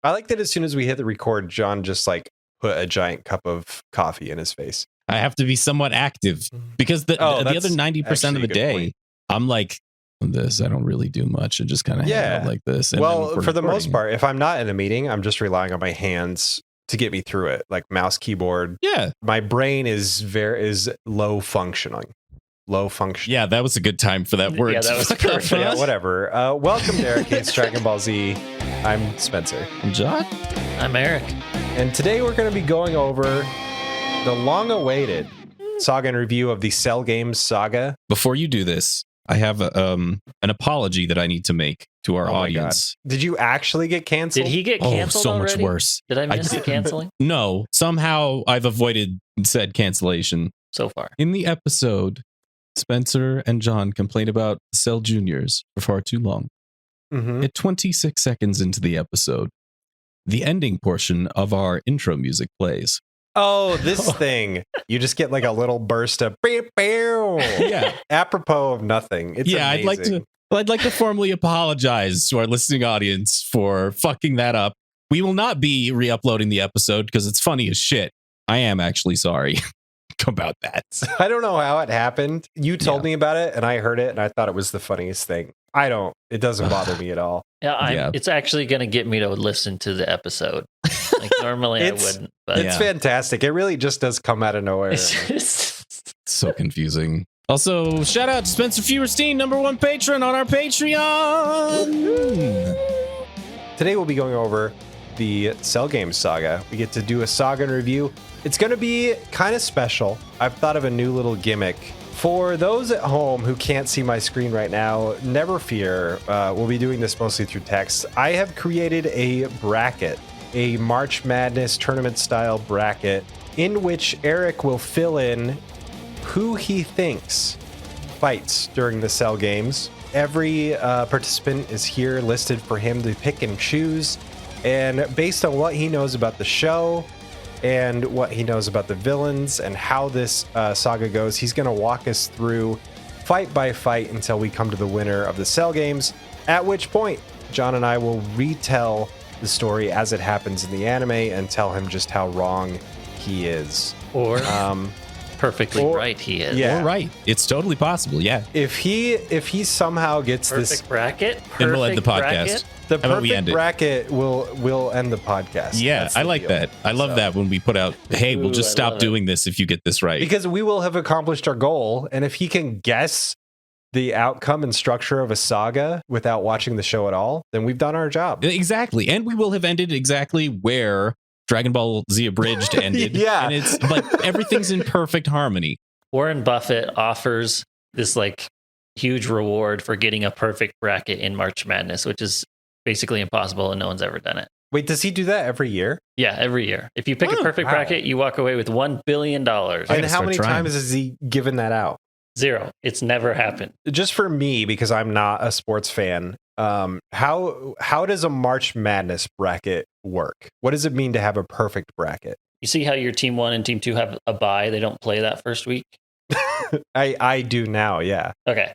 I like that as soon as we hit the record, John just like put a giant cup of coffee in his face. I have to be somewhat active because the other 90% of the day, point. I'm like this. I don't really do much. I just kind of hang out like this. And well, for the most part, if I'm not in a meeting, I'm just relying on my hands to get me through it, like mouse, keyboard. Yeah, my brain is low functioning. Low function. Yeah, that was a good time for that word. Yeah, that was perfect. Yeah, whatever. Welcome to Eric Hates Dragon Ball Z. I'm Spencer. I'm John. I'm Eric. And today we're going to be going over the long-awaited saga and review of the Cell Games Saga. Before you do this, I have an apology that I need to make to our audience. Did you actually get canceled? Did he get canceled so already? much worse. Did I miss the canceling? No, somehow I've avoided said cancellation. So far. In the episode, Spencer and John complained about Cell Juniors for far too long. Mm-hmm. At 26 seconds into the episode, the ending portion of our intro music plays. Oh, this thing. You just get like a little burst of yeah, apropos of nothing. It's amazing. I'd like to formally apologize to our listening audience for fucking that up. We will not be re-uploading the episode because it's funny as shit. I am actually sorry about that. I don't know how it happened. You told me about it and I heard it and I thought it was the funniest thing. It doesn't bother me at all. Yeah, it's actually going to get me to listen to the episode. Like normally I wouldn't. But it's fantastic. It really just does come out of nowhere. It's so confusing. Also, shout out to Spencer Feuerstein, #1 patron on our Patreon. Today we'll be going over the Cell Games Saga. We get to do a saga and review. It's going to be kind of special. I've thought of a new little gimmick. For those at home who can't see my screen right now, never fear. We'll be doing this mostly through text. I have created a bracket, a March Madness tournament-style bracket, in which Eric will fill in who he thinks fights during the Cell Games. Every participant is here listed for him to pick and choose. And based on what he knows about the show and what he knows about the villains and how this saga goes, he's going to walk us through fight by fight until we come to the winner of the Cell Games, at which point John and I will retell the story as it happens in the anime and tell him just how wrong he is. Or perfectly right he is. Yeah. Or right. It's totally possible, yeah. If he somehow gets perfect bracket, then we'll end the podcast. Bracket? The perfect bracket will end the podcast. Yeah, I like that. I love that when we put out, hey, we'll just stop doing this if you get this right. Because we will have accomplished our goal. And if he can guess the outcome and structure of a saga without watching the show at all, then we've done our job. Exactly. And we will have ended exactly where Dragon Ball Z Abridged ended. Yeah. And it's like everything's in perfect harmony. Warren Buffett offers this like huge reward for getting a perfect bracket in March Madness, which is basically impossible and no one's ever done it. Wait, does he do that every year? Yeah, every year. If you pick a perfect bracket, you walk away with $1 billion. And how many times has he given that out? 0. It's never happened. Just for me, because I'm not a sports fan, how does a March Madness bracket work? What does it mean to have a perfect bracket? You see how your team 1 and team 2 have a bye? They don't play that first week? I do now, yeah. Okay.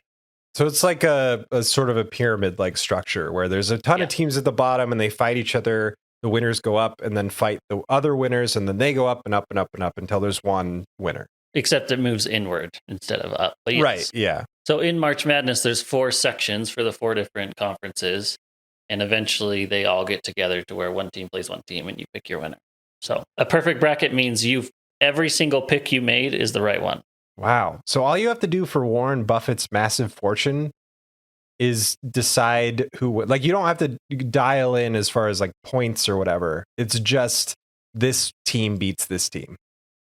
So it's like a sort of a pyramid-like structure where there's a ton of teams at the bottom and they fight each other. The winners go up and then fight the other winners, and then they go up and up and up and up until there's one winner. Except it moves inward instead of up. But yes. Right, yeah. So in March Madness, there's 4 sections for the 4 different conferences. And eventually they all get together to where one team plays one team and you pick your winner. So a perfect bracket means every single pick you made is the right one. Wow. So all you have to do for Warren Buffett's massive fortune is decide who, like, you don't have to dial in as far as like points or whatever. It's just this team beats this team.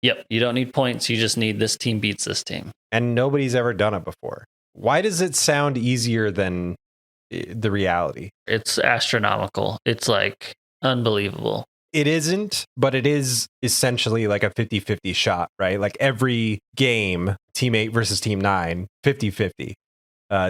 Yep. You don't need points. You just need this team beats this team. And nobody's ever done it before. Why does it sound easier than the reality? It's astronomical. It's like unbelievable. It isn't, but it is essentially like a 50-50 shot, right? Like every game, team 8 versus team 9, 50-50.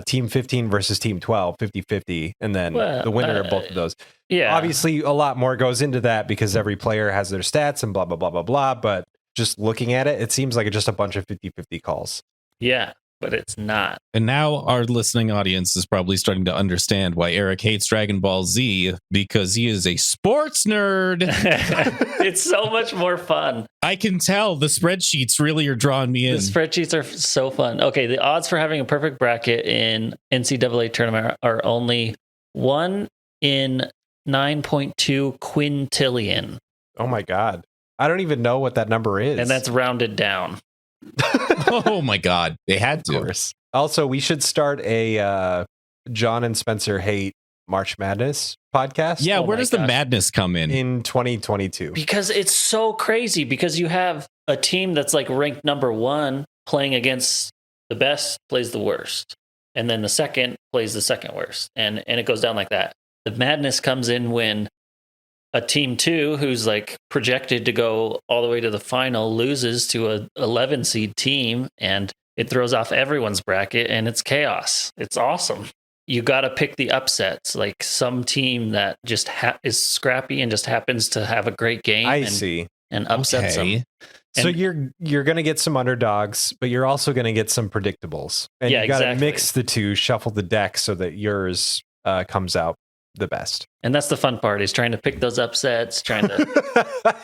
Team 15 versus team 12, 50-50. And then the winner of both of those. Yeah. Obviously, a lot more goes into that because every player has their stats and blah, blah, blah, blah, blah. But just looking at it, it seems like it's just a bunch of 50-50 calls. Yeah. but it's not. And now our listening audience is probably starting to understand why Eric hates Dragon Ball Z, because he is a sports nerd. It's so much more fun. I can tell the spreadsheets really are drawing me in. The spreadsheets are so fun. Okay, the odds for having a perfect bracket in NCAA tournament are only 1 in 9.2 quintillion. Oh my God. I don't even know what that number is. And that's rounded down. Oh my God. They had to. Of course. Also, we should start a John and Spencer Hate March Madness podcast. Yeah, Oh where my does the gosh. madness come in? 2022. Because it's so crazy, because you have a team that's like ranked number 1 playing against the best plays the worst. And then the second plays the second worst. And it goes down like that. The madness comes in when a team 2 who's like projected to go all the way to the final loses to a 11 seed team, and it throws off everyone's bracket, and it's chaos. It's awesome. You got to pick the upsets, like some team that just is scrappy and just happens to have a great game. I see. And upsets them. So And- you're going to get some underdogs, but you're also going to get some predictables. And Yeah, you got to exactly. mix the two, shuffle the deck so that yours comes out the best. And that's the fun part, is trying to pick those upsets, trying to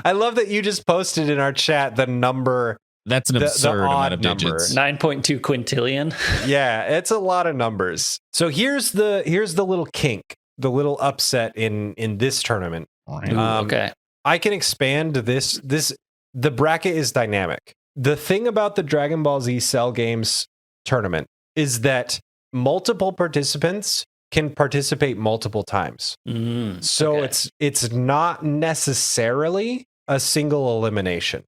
I love that you just posted in our chat the number. That's an The absurd amount of odd number. digits. 9.2 quintillion. Yeah, it's a lot of numbers. So here's the little kink, the little upset in this tournament. Okay. I can expand this. The bracket is dynamic. The thing about the Dragon Ball Z Cell Games tournament is that multiple participants can participate multiple times. So okay. it's not necessarily a single elimination.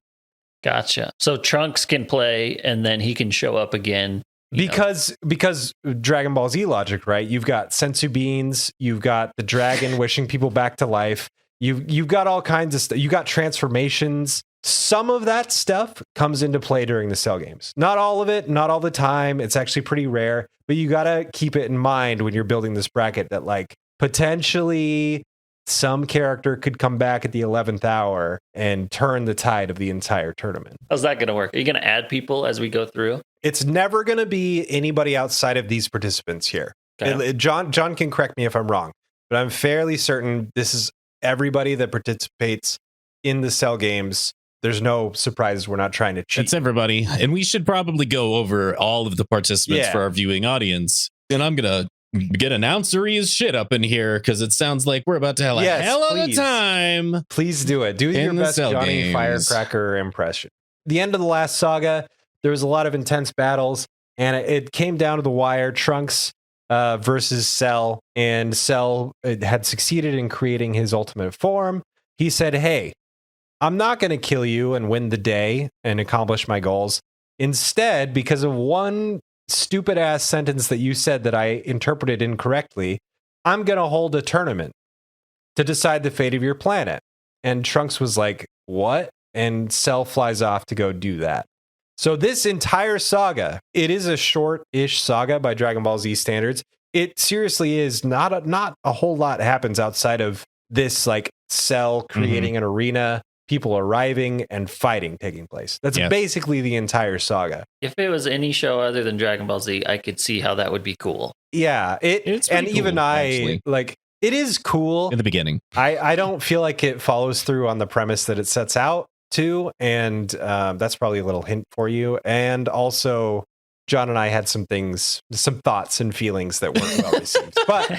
Gotcha. So Trunks can play and then he can show up again. you know. Because Dragon Ball Z logic, right? You've got sensu beans, you've got the dragon wishing people back to life. You've got all kinds of stuff. You got transformations. Some of that stuff comes into play during the Cell Games. Not all of it, not all the time. It's actually pretty rare, but you got to keep it in mind when you're building this bracket that like potentially some character could come back at the 11th hour and turn the tide of the entire tournament. How's that going to work? Are you going to add people as we go through? It's never going to be anybody outside of these participants here. Okay. John can correct me if I'm wrong, but I'm fairly certain this is everybody that participates in the Cell Games. There's no surprises. We're not trying to cheat. That's everybody. And we should probably go over all of the participants Yeah. for our viewing audience. And I'm going to get announcery as shit up in here because it sounds like we're about to have a Yes, hell of a please. time. Please do it. Do your In the best Cell Johnny Games. Firecracker impression. The end of the last saga, there was a lot of intense battles, and it came down to the wire. Trunks versus Cell, and Cell had succeeded in creating his ultimate form. He said, "Hey, I'm not going to kill you and win the day and accomplish my goals. Instead, because of one stupid ass sentence that you said that I interpreted incorrectly, I'm going to hold a tournament to decide the fate of your planet." And Trunks was like, "What?" And Cell flies off to go do that. So this entire saga, it is a short-ish saga by Dragon Ball Z standards. It seriously is not a whole lot happens outside of this, like Cell creating an arena, people arriving, and fighting taking place. That's Yeah. basically the entire saga. If it was any show other than Dragon Ball Z, I could see how that would be cool. Yeah, It's and pretty even cool, I actually. like it is cool. In the beginning. I don't feel like it follows through on the premise that it sets out to, and that's probably a little hint for you. And also, John and I had some thoughts and feelings that weren't well received. But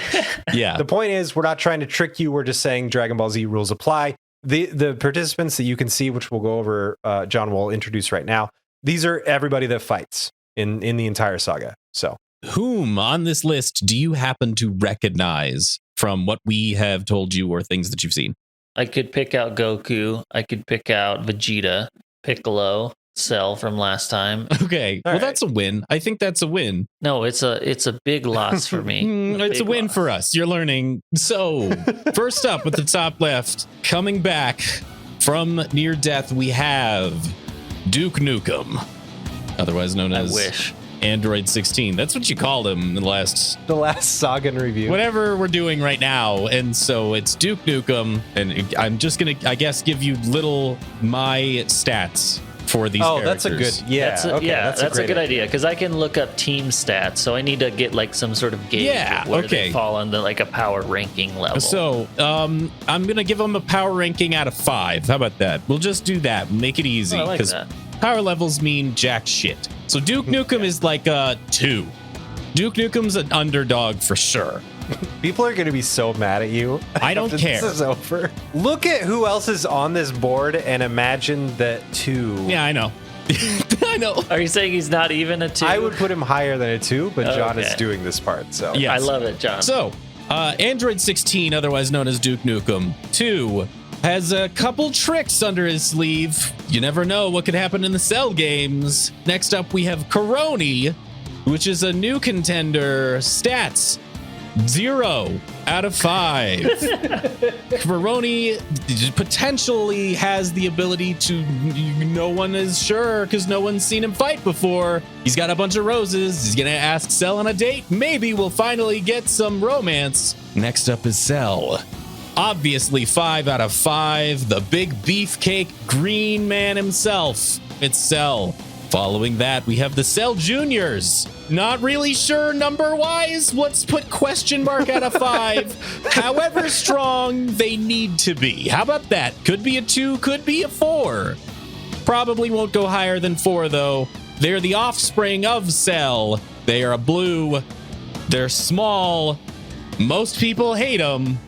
Yeah. the point is, we're not trying to trick you. We're just saying Dragon Ball Z rules apply. The participants that you can see, which we'll go over, John will introduce right now. These are everybody that fights in the entire saga. So Whom on this list do you happen to recognize from what we have told you or things that you've seen? I could pick out Goku. I could pick out Vegeta, Piccolo, Cell from last time. Okay. All Well, right. that's a win. I think that's a win. No, it's a big loss for me. It's a big win loss. for us. You're learning. So, first up at the top left, coming back from near death, we have Duke Nukem, otherwise known I as wish. Android 16. That's what you called him in the last the last saga in review. whatever we're doing right now. And so it's Duke Nukem. And I'm just going to, I guess, give you my stats for these Oh, characters. that's a good. Yeah, That's a great good idea because I can look up team stats. So I need to get like some sort of gauge of where they fall on the like a power ranking level. So I'm gonna give them a power ranking out of 5. How about that? We'll just do that. Make it easy I like that. power levels mean jack shit. So Duke Nukem is like a 2. Duke Nukem's an underdog for sure. People are going to be so mad at you. I don't after care. This is over. Look at who else is on this board and imagine that 2. Yeah, I know. I know. Are you saying he's not even a 2? I would put him higher than a 2, but John is Okay. doing this part. So Yes. I love it, John. So, Android 16, otherwise known as Duke Nukem 2, has a couple tricks under his sleeve. You never know what could happen in the Cell games. Next up, we have Caroni, which is a new contender. Stats 0 out of 5. Caroni potentially has the ability to, no one is sure because no one's seen him fight before. He's got a bunch of roses. He's gonna ask Cell on a date. Maybe we'll finally get some romance. Next up is Cell. Obviously 5 out of 5. The big beefcake green man himself. It's Cell. Following that, we have the Cell Juniors. Not really sure number-wise. Let's put question mark out of 5. However strong they need to be. How about that? Could be a 2, could be a 4. Probably won't go higher than 4, though. They're the offspring of Cell. They are blue. They're small. Most people hate them.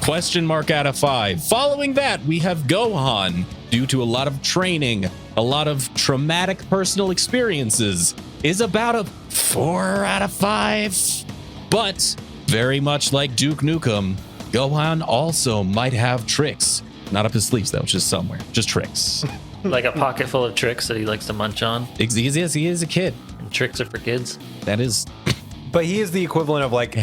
Question mark out of 5. Following that, we have Gohan. Due to a lot of training, a lot of traumatic personal experiences, is about a 4 out of 5. But very much like Duke Nukem, Gohan also might have tricks. Not up his sleeves, though, just somewhere. Just tricks. Like a pocket full of tricks that he likes to munch on. He is a kid. And tricks are for kids. That is but he is the equivalent of like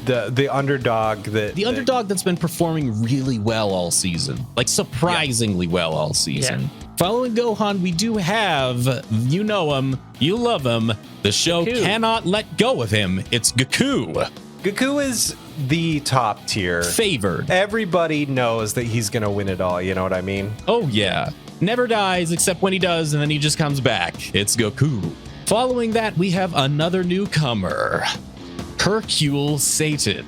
the underdog the underdog that's been performing really well all season. Like surprisingly well all season. Yeah. Following Gohan, we do have, you know him, you love him. The show Goku. cannot let go of him. It's Goku. Goku is the top tier. Favored. Everybody knows that he's gonna win it all. You know what I mean? Oh, yeah. Never dies except when he does, and then he just comes back. It's Goku. Following that, we have another newcomer, Hercule Satan,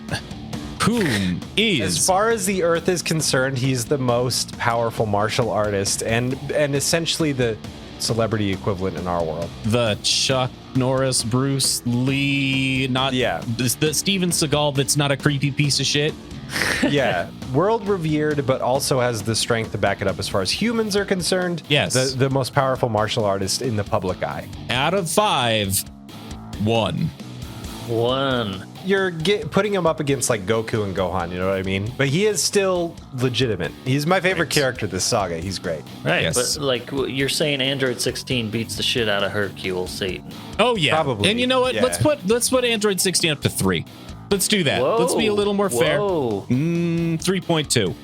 whom As is far as the Earth is concerned, he's the most powerful martial artist and essentially the celebrity equivalent in our world. the Chuck Norris, Bruce Lee, not the Steven Seagal that's not a creepy piece of shit. Yeah, world revered, but also has the strength to back it up as far as humans are concerned. Yes. the most powerful martial artist in the public eye. Out of 5, 1. 1. You're putting him up against like Goku and Gohan, you know what I mean? But he is still legitimate. He's my favorite character this saga. He's great. Right. Yes. But like you're saying Android 16 beats the shit out of Hercule Satan. Oh yeah, Probably, And you know what? yeah. Let's put Android 16 up to 3. Let's do that. Whoa. Let's be a little more fair. Whoa. 3.2.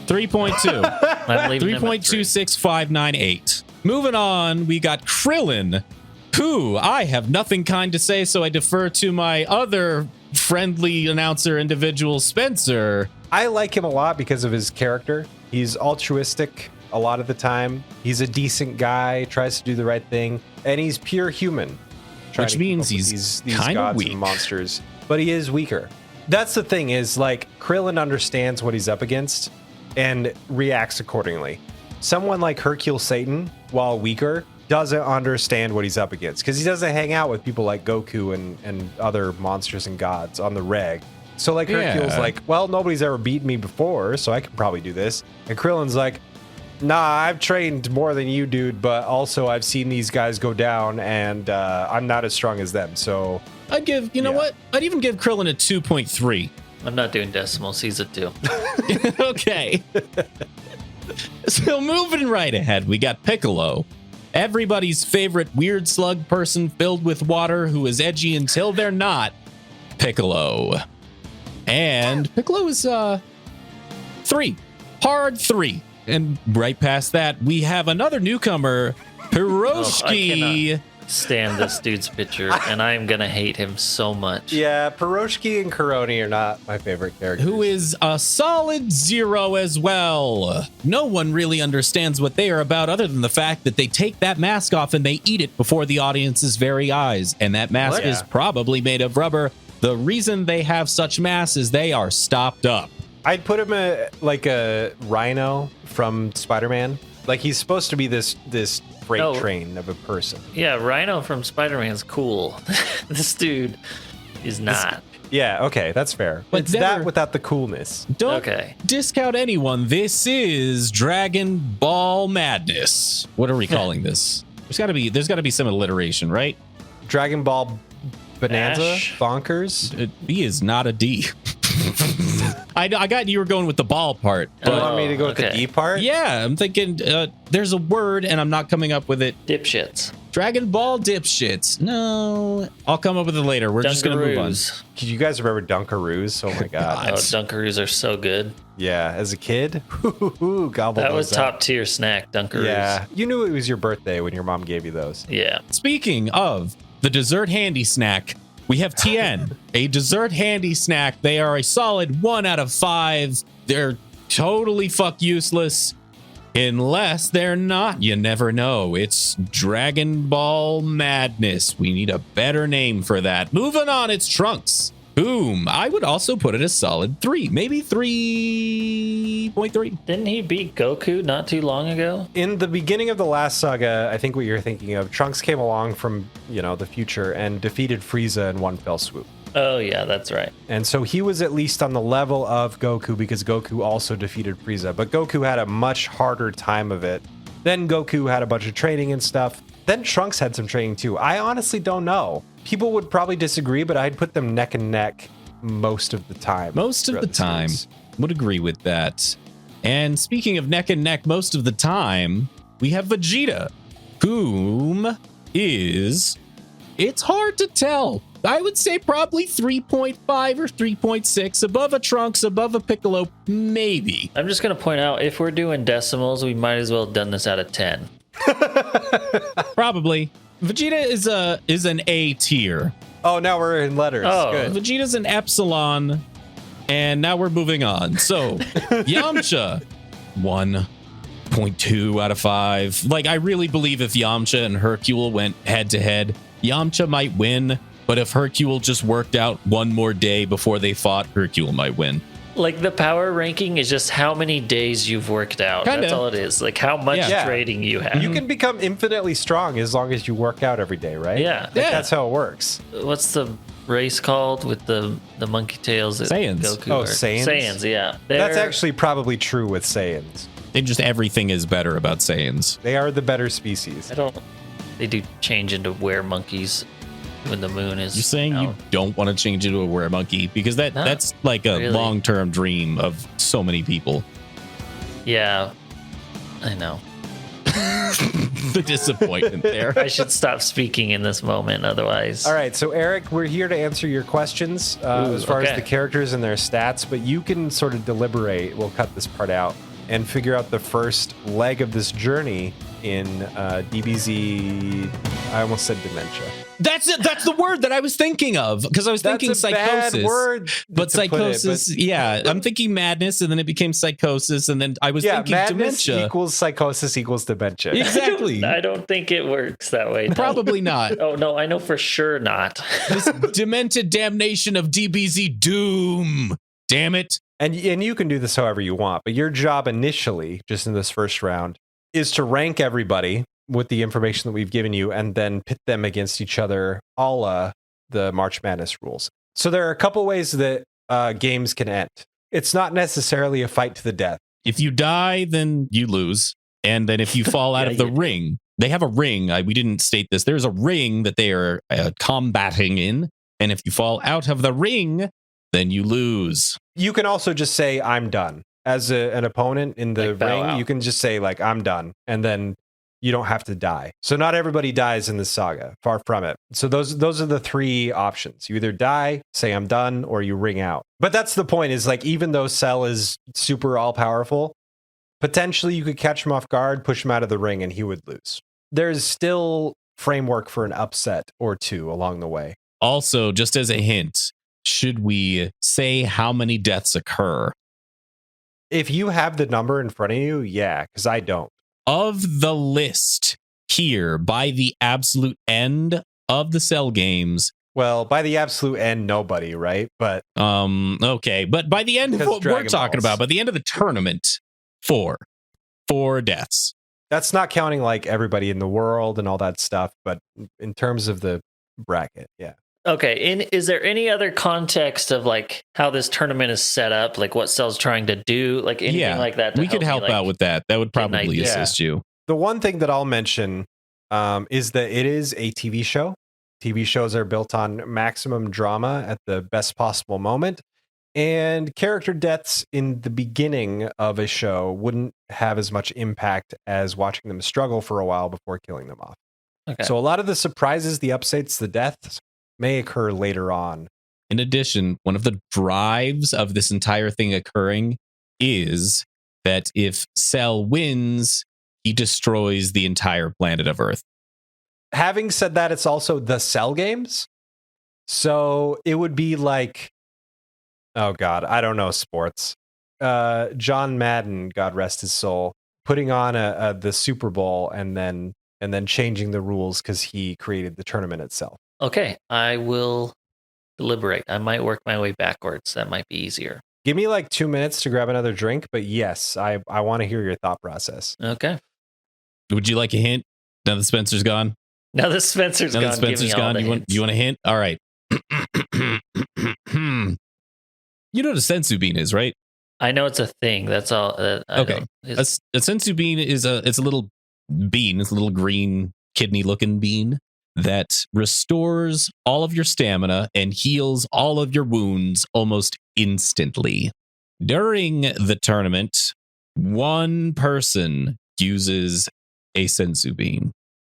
3.2. I'm leaving him at 3. 3.26598. Moving on, we got Krillin, who I have nothing kind to say, so I defer to my other friendly announcer individual, Spencer. I like him a lot because of his character. He's altruistic a lot of the time. He's a decent guy, tries to do the right thing, and he's pure human. trying Which to keep means up with he's these kinda gods weak. and monsters, but he is weaker. That's the thing is like Krillin understands what he's up against and reacts accordingly. Someone like Hercule Satan, while weaker, doesn't understand what he's up against because he doesn't hang out with people like Goku and other monsters and gods on the reg. So like Hercule's Yeah. like, well, nobody's ever beaten me before, so I can probably do this. And Krillin's like, nah, I've trained more than you, dude, but also I've seen these guys go down and I'm not as strong as them. So I'd give, you know what? I'd even give Krillin a 2.3. I'm not doing decimals. He's a 2. Okay. So moving right ahead, we got Piccolo, everybody's favorite weird slug person filled with water who is edgy until they're not. Piccolo. And Piccolo is 3. Hard 3. And right past that, we have another newcomer, Piroshki. stand this dude's picture, and I am gonna hate him so much. Yeah, Piroshki and Caroni are not my favorite characters. Who is a solid 0 as well. No one really understands what they are about other than the fact that they take that mask off and they eat it before the audience's very eyes. And that mask What? is probably made of rubber. The reason they have such masks is they are stopped up. I'd put him like a Rhino from Spider-Man. Like he's supposed to be this freight train of a person. Yeah, Rhino from Spider-Man's cool. This dude is not. Yeah, okay, that's fair. But It's never- that without the coolness. Don't Okay. discount anyone. This is Dragon Ball Madness. What are we calling this? There's gotta be some alliteration, right? Dragon Ball Bonanza, Ash. Bonkers. B is not a D. I got you were going with the ball part. Do you But want me to go with the okay. D part? yeah, I'm thinking there's a word and I'm not coming up with it. Dipshits. Dragon Ball dipshits. No, I'll come up with it later. We're just gonna move on. Dunkaroos. Did you guys remember Dunkaroos? Oh my god. Oh, Dunkaroos are so good. Yeah, as a kid, gobble That those was up. top tier snack, Dunkaroos. Yeah, you knew it was your birthday when your mom gave you those. Yeah. Speaking of the dessert handy snack, we have Tien, a dessert handy snack. They are a solid 1 out of 5. They're totally fuck useless. Unless they're not, you never know. It's Dragon Ball Madness. We need a better name for that. Moving on, it's Trunks. Boom. I would also put it a solid 3, maybe 3.3. Didn't he beat Goku not too long ago? In the beginning of the last saga, I think what you're thinking of, Trunks came along from, the future and defeated Frieza in one fell swoop. Oh, yeah, that's right. And so he was at least on the level of Goku because Goku also defeated Frieza. But Goku had a much harder time of it. Then Goku had a bunch of training and stuff. Then Trunks had some training too. I honestly don't know. People would probably disagree, but I'd put them neck and neck most of the time. Most of throughout the time. series. Would agree with that. And speaking of neck and neck most of the time, we have Vegeta, whom is... It's hard to tell. I would say probably 3.5 or 3.6, above a Trunks, above a Piccolo, maybe. I'm just going to point out, if we're doing decimals, we might as well have done this out of 10. Probably. Vegeta is an A tier. Oh, now we're in letters. Oh. Good. Vegeta's an epsilon, and now we're moving on. So, Yamcha, 1.2 out of 5. Like, I really believe if Yamcha and Hercule went head to head, Yamcha might win, but if Hercule just worked out one more day before they fought, Hercule might win. Like, the power ranking is just how many days you've worked out. Kinda. That's all it is. Like, how much Yeah. trading you have. You can become infinitely strong as long as you work out every day, right? Yeah. Like, Yeah. that's how it works. What's the race called with the monkey tails? That Saiyans. Goku Oh, or- Saiyans? Saiyans, yeah. That's They're- actually probably true with Saiyans. Everything is better about Saiyans. They are the better species. They do change into were monkeys when the moon is. You're saying you out. don't want to change into a were monkey because No, that's like a really. long-term dream of so many people. Yeah, I know. The disappointment there. I should stop speaking in this moment, otherwise. All right, so Eric, we're here to answer your questions as far as okay. the characters and their stats, but you can sort of deliberate. We'll cut this part out and figure out the first leg of this journey in DBZ. I almost said dementia. That's it. That's the word that I was thinking of because I was thinking That's a psychosis. bad word, But to put it, psychosis, yeah. I'm thinking madness, and then it became psychosis, and then I was yeah, thinking madness dementia. equals psychosis equals dementia. Exactly. I don't think it works that way. no. Probably not. Oh no, I know for sure not. This demented damnation of DBZ doom. Damn it. And you can do this however you want, but your job initially, just in this first round, is to rank everybody with the information that we've given you and then pit them against each other a la the March Madness rules. So there are a couple ways that games can end. It's not necessarily a fight to the death. If you die, then you lose. And then if you fall out Yeah, of the you do. ring, they have a ring. We didn't state this. There's a ring that they are combating in. And if you fall out of the ring, then you lose. You can also just say, I'm done. As an opponent in the Like bow ring, out. you can just say, like, I'm done. And then you don't have to die. So not everybody dies in this saga. Far from it. So those are the three options. You either die, say I'm done, or you ring out. But that's the point, is like, even though Cell is super all-powerful, potentially you could catch him off guard, push him out of the ring, and he would lose. There's still framework for an upset or two along the way. Also, just as a hint, should we say how many deaths occur? If you have the number in front of you, yeah, because I don't. Of the list here, by the absolute end of the Cell games. Well, by the absolute end, nobody, right? But okay, but by the end of what we're talking about, by the end of the tournament, four deaths. That's not counting like everybody in the world and all that stuff, but in terms of the bracket, yeah. Okay, and is there any other context of like how this tournament is set up, like what Cell's trying to do, like anything like that? We could help out with that. That would probably assist you. The one thing that I'll mention is that it is a TV show. TV shows are built on maximum drama at the best possible moment. And character deaths in the beginning of a show wouldn't have as much impact as watching them struggle for a while before killing them off. Okay. So a lot of the surprises, the upsets, the deaths may occur later on. In addition, one of the drives of this entire thing occurring is that if Cell wins, he destroys the entire planet of Earth. Having said that, it's also the Cell games. So it would be like, oh God, I don't know sports. John Madden, God rest his soul, putting on the Super Bowl and then changing the rules because he created the tournament itself. Okay, I will deliberate. I might work my way backwards. That might be easier. Give me like 2 minutes to grab another drink, but yes, I want to hear your thought process. Okay. Would you like a hint? Now that Spencer's gone? Now that Spencer's gone. You want a hint? All right. You know what a sensu bean is, right? I know it's a thing. That's all. Okay. A sensu bean is it's a little bean. It's a little green kidney-looking bean that restores all of your stamina and heals all of your wounds almost instantly. During the tournament, one person uses a sensu bean.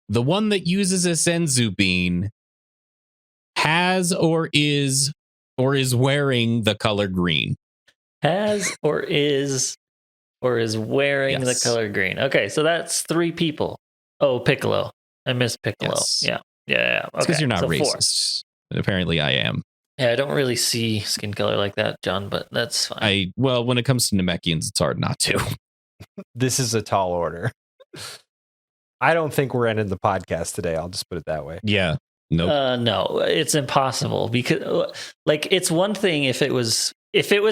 The one that uses a sensu bean has or is wearing the color green. Has or is wearing the color green. Okay, so that's 3 people. Oh, Piccolo. I missed Piccolo. Yes. Yeah. Okay. It's because you're not racist. 4. Apparently I am. Yeah, I don't really see skin color like that, John, but that's fine. Well, when it comes to Namekians, it's hard not to. This is a tall order. I don't think we're ending the podcast today. I'll just put it that way. Yeah. Nope. No, it's impossible because like it's one thing if it was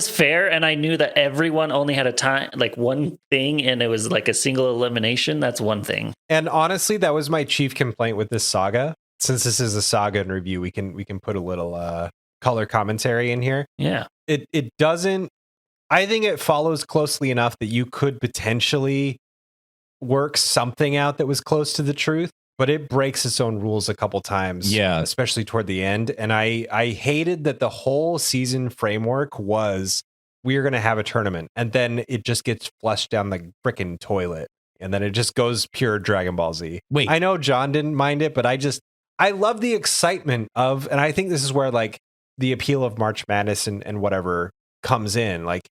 fair and I knew that everyone only had a time, like one thing, and it was like a single elimination, that's one thing. And honestly, that was my chief complaint with this saga. Since this is a saga in review, we can put a little color commentary in here. Yeah. It doesn't, I think it follows closely enough that you could potentially work something out that was close to the truth, but it breaks its own rules a couple times. Yeah. Especially toward the end. And I hated that the whole season framework was we're going to have a tournament and then it just gets flushed down the frickin' toilet. And then it just goes pure Dragon Ball Z. Wait. I know John didn't mind it, but I love the excitement of, and I think this is where like the appeal of March Madness and whatever comes in. Like,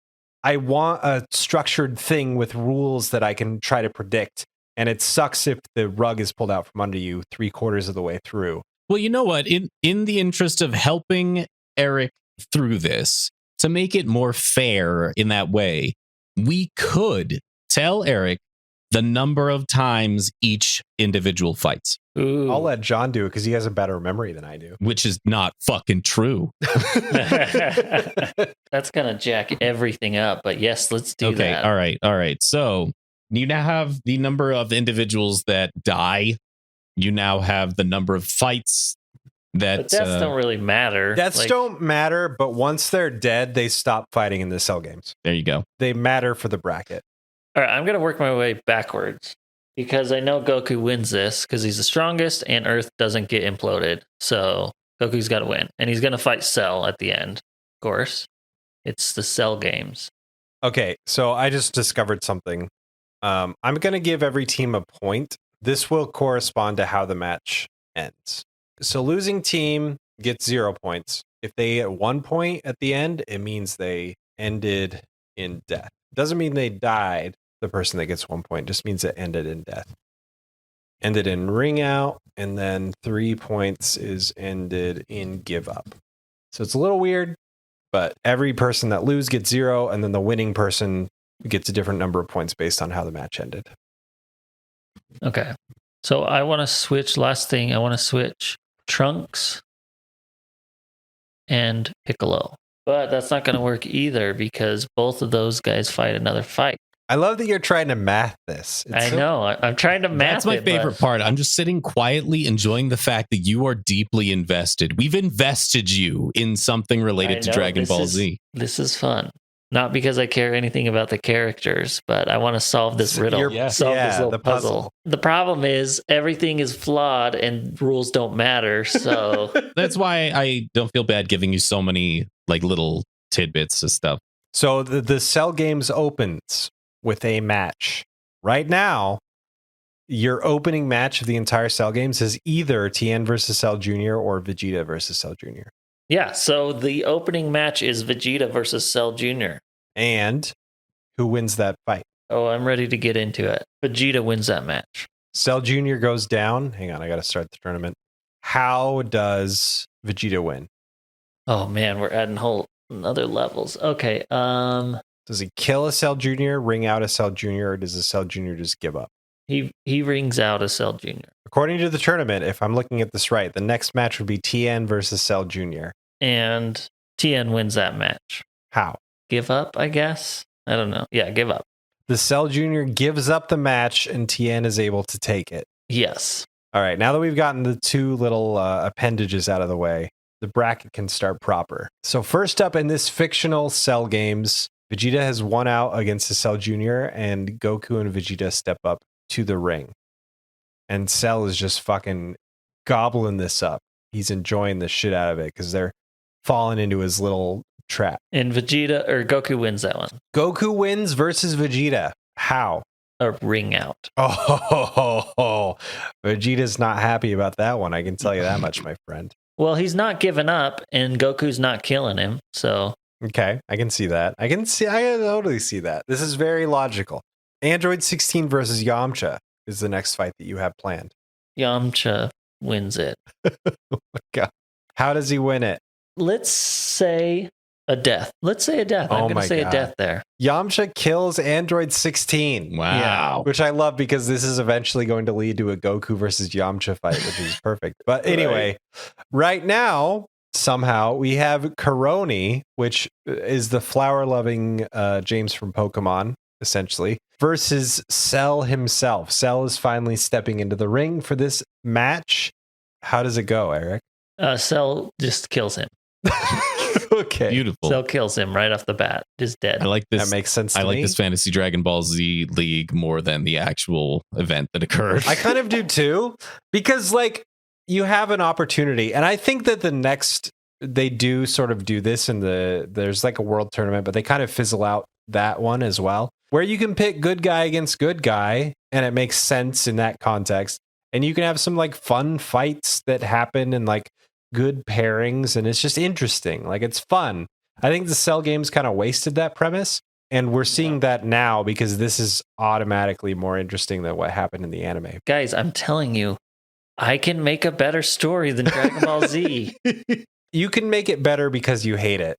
I want a structured thing with rules that I can try to predict. And it sucks if the rug is pulled out from under you 3/4 of the way through. Well, you know what? In the interest of helping Eric through this, to make it more fair in that way, we could tell Eric the number of times each individual fights. Ooh. I'll let John do it because he has a better memory than I do. Which is not fucking true. That's gonna jack everything up, but yes, let's do that. All right. So you now have the number of individuals that die. You now have the number of fights that... But deaths don't really matter. Deaths don't matter, but once they're dead, they stop fighting in the Cell games. There you go. They matter for the bracket. All right, I'm going to work my way backwards because I know Goku wins this because he's the strongest and Earth doesn't get imploded. So Goku's got to win. And he's going to fight Cell at the end, of course. It's the Cell games. Okay, so I just discovered something. I'm going to give every team a point. This will correspond to how the match ends. So losing team gets 0 points. If they get 1 point at the end, it means they ended in death. Doesn't mean they died. The person that gets 1 point just means it ended in death. ended in ring out, and then 3 points is ended in give up. So it's a little weird, but every person that lose gets 0, and then the winning person gets a different number of points based on how the match ended. Okay. So I want to switch, last thing, I want to switch Trunks and Piccolo. But that's not going to work either because both of those guys fight another fight. I love that you're trying to math this. I know. I'm trying to math That's my favorite part. I'm just sitting quietly enjoying the fact that you are deeply invested. We've invested you in something related to Dragon Ball Z. This is fun. Not because I care anything about the characters, but I want to solve this riddle. Solve this little puzzle. The problem is everything is flawed and rules don't matter. So that's why I don't feel bad giving you so many like little tidbits of stuff. So the Cell Games opens with a match. Right now, your opening match of the entire Cell Games is either Tien versus Cell Jr. or Vegeta versus Cell Jr. Yeah, so the opening match is Vegeta versus Cell Jr. And who wins that fight? Oh, I'm ready to get into it. Vegeta wins that match. Cell Jr. goes down. Hang on, I got to start the tournament. How does Vegeta win? Oh man, we're adding whole other levels. Okay, does he kill a Cell Jr., ring out a Cell Jr., or does a Cell Jr. just give up? He rings out a Cell Jr. According to the tournament, if I'm looking at this right, the next match would be Tien versus Cell Jr. And Tien wins that match. How? Give up, I guess? I don't know. Yeah, give up. The Cell Jr. gives up the match and Tien is able to take it. Yes. All right, now that we've gotten the two little appendages out of the way, the bracket can start proper. So first up in this fictional Cell Games, Vegeta has won out against the Cell Jr. and Goku and Vegeta step up to the ring. And Cell is just fucking gobbling this up. He's enjoying the shit out of it because they're falling into his little trap. And Goku wins that one. Goku wins versus Vegeta. How? A ring out. Oh, Vegeta's not happy about that one. I can tell you that much, my friend. Well, he's not giving up, and Goku's not killing him. So okay, I can see that. I can totally see that. This is very logical. Android 16 versus Yamcha is the next fight that you have planned. Yamcha wins it. Oh my God. How does he win it? Let's say a death. Let's say a death. I'm going to say a death there. Yamcha kills Android 16. Wow. Yeah, which I love because this is eventually going to lead to a Goku versus Yamcha fight, which is perfect. But anyway, right now, somehow we have Caroni, which is the flower-loving James from Pokemon, essentially, versus Cell himself. Cell is finally stepping into the ring for this match. How does it go, Eric? Cell just kills him. Okay. Beautiful. Cell kills him right off the bat. Just dead. I like this. That makes sense to me. I like this Fantasy Dragon Ball Z League more than the actual event that occurred. I kind of do too, because like you have an opportunity, and I think that the next they do sort of do this in there's like a world tournament, but they kind of fizzle out that one as well, where you can pick good guy against good guy, and it makes sense in that context, and you can have some like fun fights that happen and like good pairings, and it's just interesting. Like it's fun. I think the Cell Games kind of wasted that premise, and we're seeing that now because this is automatically more interesting than what happened in the anime. Guys, I'm telling you, I can make a better story than Dragon Ball Z. You can make it better because you hate it.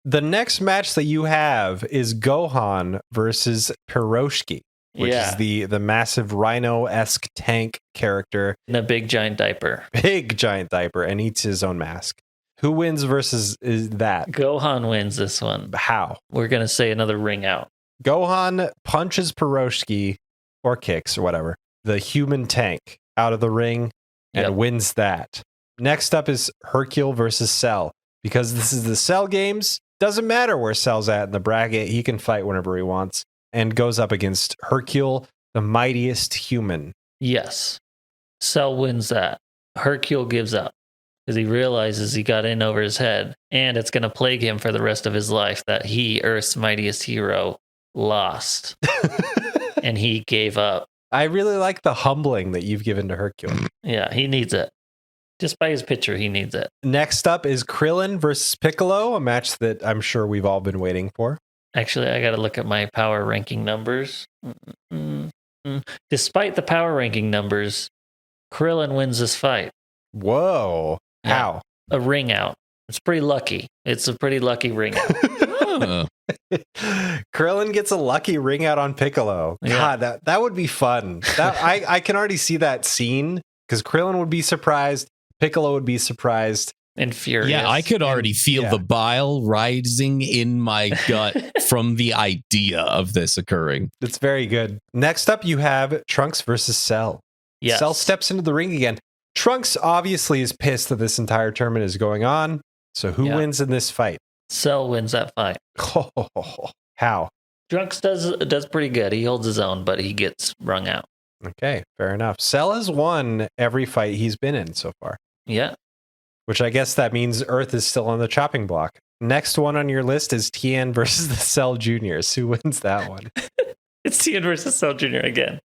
The next match that you have is Gohan versus Piroshki, which is the massive rhino-esque tank character. In a big giant diaper. Big giant diaper, and eats his own mask. Who wins versus is that? Gohan wins this one. How? We're going to say another ring out. Gohan punches Piroshki, or kicks, or whatever, the human tank out of the ring and wins that. Next up is Hercule versus Cell. Because this is the Cell Games, doesn't matter where Cell's at in the bracket, he can fight whenever he wants. And goes up against Hercule, the mightiest human. Yes. Cell wins that. Hercule gives up because he realizes he got in over his head, and it's going to plague him for the rest of his life that he, Earth's mightiest hero, lost. And he gave up. I really like the humbling that you've given to Hercule. Yeah, he needs it. Just by his picture, he needs it. Next up is Krillin versus Piccolo, a match that I'm sure we've all been waiting for. Actually, I got to look at my power ranking numbers. Despite the power ranking numbers, Krillin wins this fight. Whoa. Yeah. How? A ring out. It's pretty lucky. It's a pretty lucky ring out. Krillin gets a lucky ring out on Piccolo. God, that would be fun. I can already see that scene because Krillin would be surprised, Piccolo would be surprised. And furious. Yeah, I could already feel the bile rising in my gut from the idea of this occurring. It's very good. Next up, you have Trunks versus Cell. Yes. Cell steps into the ring again. Trunks obviously is pissed that this entire tournament is going on. So who wins in this fight? Cell wins that fight. How? Trunks does pretty good. He holds his own, but he gets wrung out. Okay, fair enough. Cell has won every fight he's been in so far. Yeah. Which I guess that means Earth is still on the chopping block. Next one on your list is Tien versus the Cell Juniors. Who wins that one? It's Tien versus Cell Jr. again.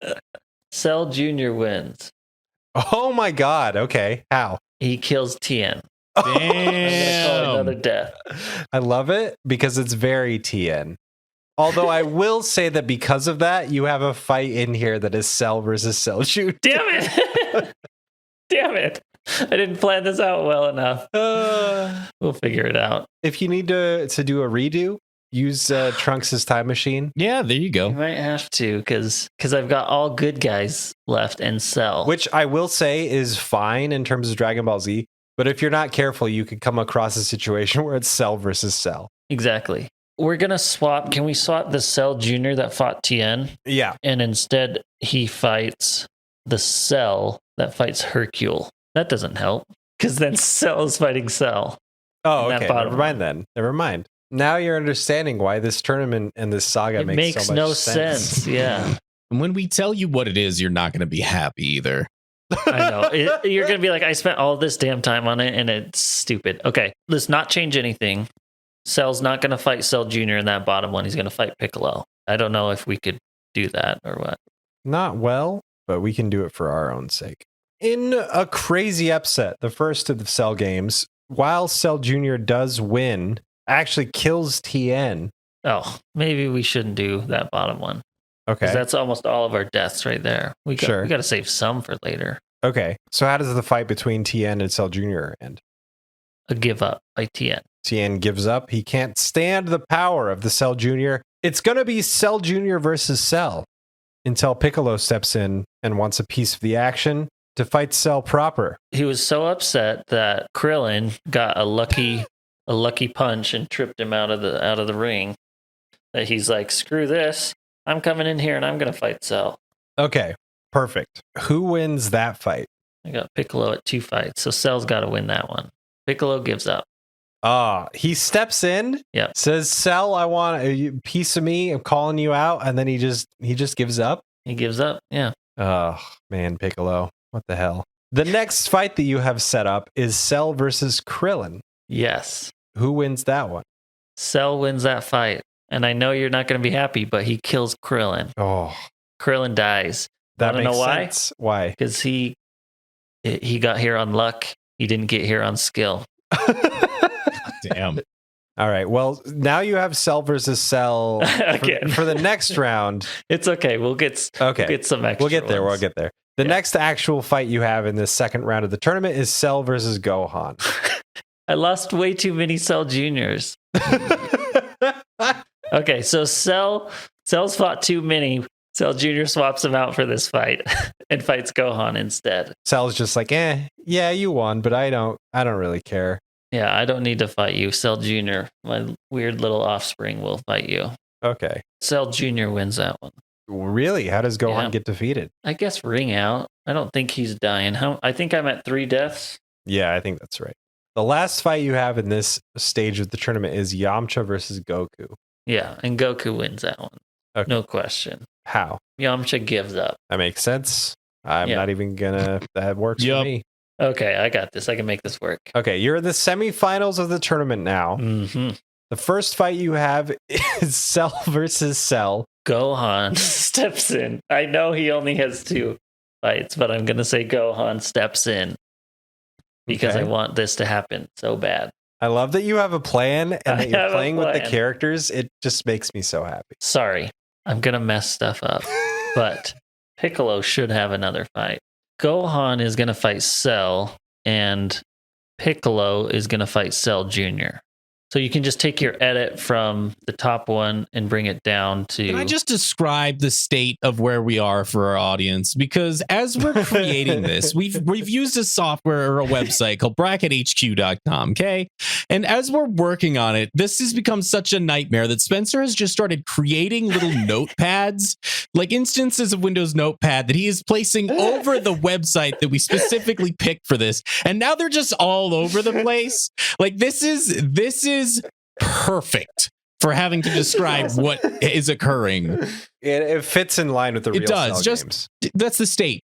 Cell Jr. wins. Oh my God. Okay. How? He kills Tien. Damn. I'm gonna call it another death. I love it because it's very Tien. Although I will say that because of that, you have a fight in here that is Cell versus Cell Jr. Damn it. Damn it. I didn't plan this out well enough. We'll figure it out. If you need to do a redo, use Trunks' time machine. Yeah, there you I go. might have to because I've got all good guys left and Cell. Which I will say is fine in terms of Dragon Ball Z. But if you're not careful, you could come across a situation where it's Cell versus Cell. Exactly. We're going to swap. Can we swap the Cell Jr. that fought Tien? Yeah. And instead he fights the Cell that fights Hercule. That doesn't help because then Cell is fighting Cell. Oh, okay. Never mind then. Never mind. Now you're understanding why this tournament and this saga makes so much no sense. Yeah. And when we tell you what it is, you're not going to be happy either. I know. You're going to be like, I spent all this damn time on it and it's stupid. Okay, let's not change anything. Cell's not going to fight Cell Jr. in that bottom one. He's going to fight Piccolo. I don't know if we could do that or what. Not well, but we can do it for our own sake. In a crazy upset, the first of the Cell games, while Cell Jr. does win, actually kills Tien. Oh, maybe we shouldn't do that bottom one. Okay. That's almost all of our deaths right there. We got to save some for later. Okay. So how does the fight between Tien and Cell Jr. end? A give up by Tien. Tien gives up. He can't stand the power of the Cell Jr. It's going to be Cell Jr. versus Cell until Piccolo steps in and wants a piece of the action to fight Cell proper. He was so upset that Krillin got a lucky punch and tripped him out of the ring that he's like, screw this. I'm coming in here and I'm going to fight Cell. Okay, perfect. Who wins that fight? I got Piccolo at 2 fights, so Cell's got to win that one. Piccolo gives up. He steps in, Yep. says, Cell, I want a piece of me. I'm calling you out. And then he just gives up. He gives up, yeah. Oh, man, Piccolo. What the hell? The next fight that you have set up is Cell versus Krillin. Yes. Who wins that one? Cell wins that fight. And I know you're not going to be happy, but he kills Krillin. Oh, Krillin dies. that Wanna makes know sense. Why? Because he got here on luck. He didn't get here on skill. Damn. All right. Well, now you have Cell versus Cell Again. for the next round. It's okay. We'll get some extra We'll get there. ones. We'll get there. The next actual fight you have in the second round of the tournament is Cell versus Gohan. I lost way too many Cell Juniors. Okay, so Cell's fought too many. Cell Jr. swaps him out for this fight and fights Gohan instead. Cell's just like, yeah, you won, but I don't really care. Yeah, I don't need to fight you. Cell Jr., my weird little offspring, will fight you. Okay. Cell Jr. wins that one. Really? How does Gohan get defeated? I guess ring out. I don't think he's dying. I think I'm at 3 deaths. Yeah, I think that's right. The last fight you have in this stage of the tournament is Yamcha versus Goku. Yeah, and Goku wins that one. Okay. No question. How? Yamcha gives up. That makes sense. I'm not even gonna. That works for me. Okay, I got this. I can make this work. Okay, you're in the semifinals of the tournament now. Mm-hmm. The first fight you have is Cell versus Cell. Gohan steps in. I know he only has 2 fights, but I'm going to say Gohan steps in because I want this to happen so bad. I love that you have a plan and that you're playing with the plan. characters. It just makes me so happy. Sorry, I'm going to mess stuff up, but Piccolo should have another fight. Gohan is going to fight Cell, and Piccolo is going to fight Cell Jr. So you can just take your edit from the top one and bring it down to... Can I just describe the state of where we are for our audience? Because as we're creating this, we've used a software or a website called brackethq.com, okay? And as we're working on it, this has become such a nightmare that Spencer has just started creating little notepads, like instances of Windows Notepad that he is placing over the website that we specifically picked for this. And now they're just all over the place. Like this is perfect for having to describe what is occurring. It fits in line with the real does. Cell games. That's the state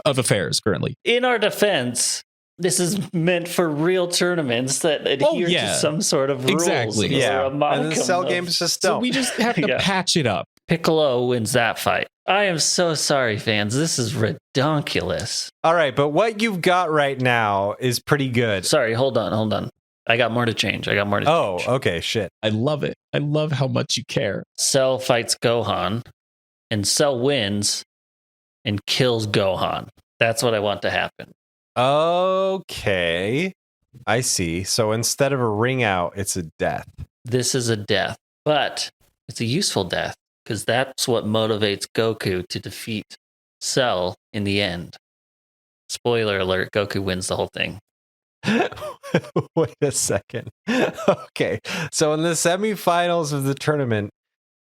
of affairs currently. In our defense, this is meant for real tournaments that adhere to some sort of rules. Exactly. Yeah. And the Cell games just don't. So we just have to patch it up. Piccolo wins that fight. I am so sorry, fans. This is redonkulous. All right, but what you've got right now is pretty good. Sorry, hold on. I got more to change. change. Oh, okay, shit. I love it. I love how much you care. Cell fights Gohan, and Cell wins and kills Gohan. That's what I want to happen. Okay, I see. So instead of a ring out, it's a death. This is a death, but it's a useful death because that's what motivates Goku to defeat Cell in the end. Spoiler alert, Goku wins the whole thing. Wait a second. Okay, so in the semifinals of the tournament,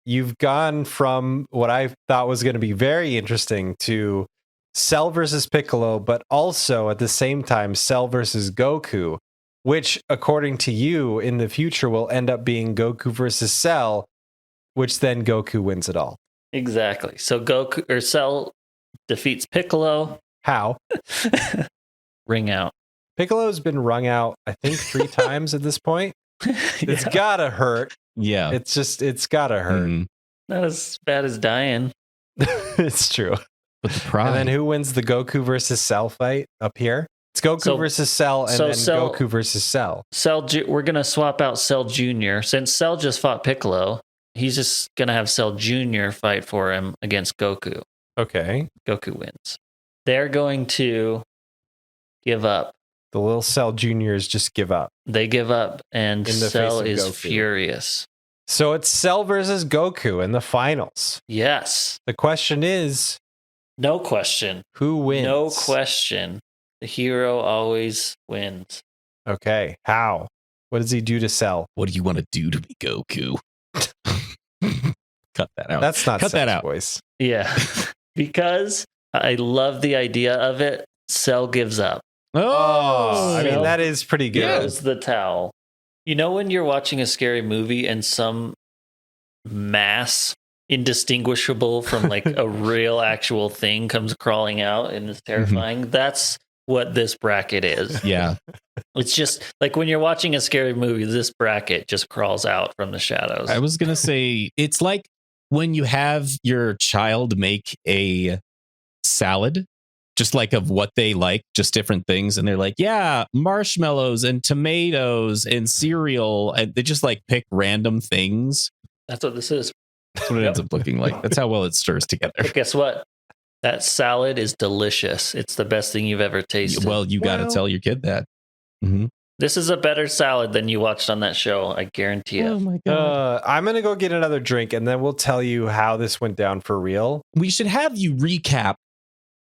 you've gone from what I thought was going to be very interesting to Cell versus Piccolo, but also at the same time Cell versus Goku, which according to you in the future will end up being Goku versus Cell, which then Goku wins it all. Exactly. So Goku or Cell defeats Piccolo. How? Ring out. Piccolo's been wrung out, I think, 3 times at this point. It's gotta hurt. Yeah. It's gotta hurt. Mm. Not as bad as dying. It's true. But the pride. And then who wins the Goku versus Cell fight up here? It's Goku versus Cell, and then Goku versus Cell. We're going to swap out Cell Jr. Since Cell just fought Piccolo, he's just going to have Cell Jr. fight for him against Goku. Okay. Goku wins. They're going to give up. The little Cell Juniors just give up. They give up, and Cell is Goku. furious. So it's Cell versus Goku in the finals. Yes. The question is... No question. Who wins? No question. The hero always wins. Okay. How? What does he do to Cell? What do you want to do to me, Goku? Cut that out. That's not Cut Cell's that out. voice. Yeah. Because I love the idea of it. Cell gives up. Oh, I mean, that is pretty good. Throws the towel. You know when you're watching a scary movie and some mass indistinguishable from like a real actual thing comes crawling out and is terrifying? That's what this bracket is. Yeah. It's just like when you're watching a scary movie, this bracket just crawls out from the shadows. I was going to say, it's like when you have your child make a salad, just like of what they like, just different things. And they're like, yeah, marshmallows and tomatoes and cereal. And they just like pick random things. That's what this is. That's what it ends up looking like. That's how well it stirs together. But guess what? That salad is delicious. It's the best thing you've ever tasted. Well, you got to tell your kid that. Mm-hmm. This is a better salad than you watched on that show. I guarantee it. Oh my God. I'm going to go get another drink and then we'll tell you how this went down for real. We should have you recap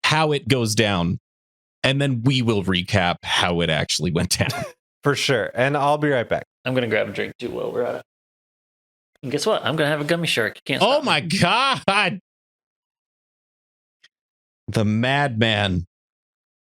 how it goes down, and then we will recap how it actually went down. For sure. And I'll be right back. I'm going to grab a drink too while we're at it. And guess what? I'm going to have a gummy shark. You can't stop me. My God. The madman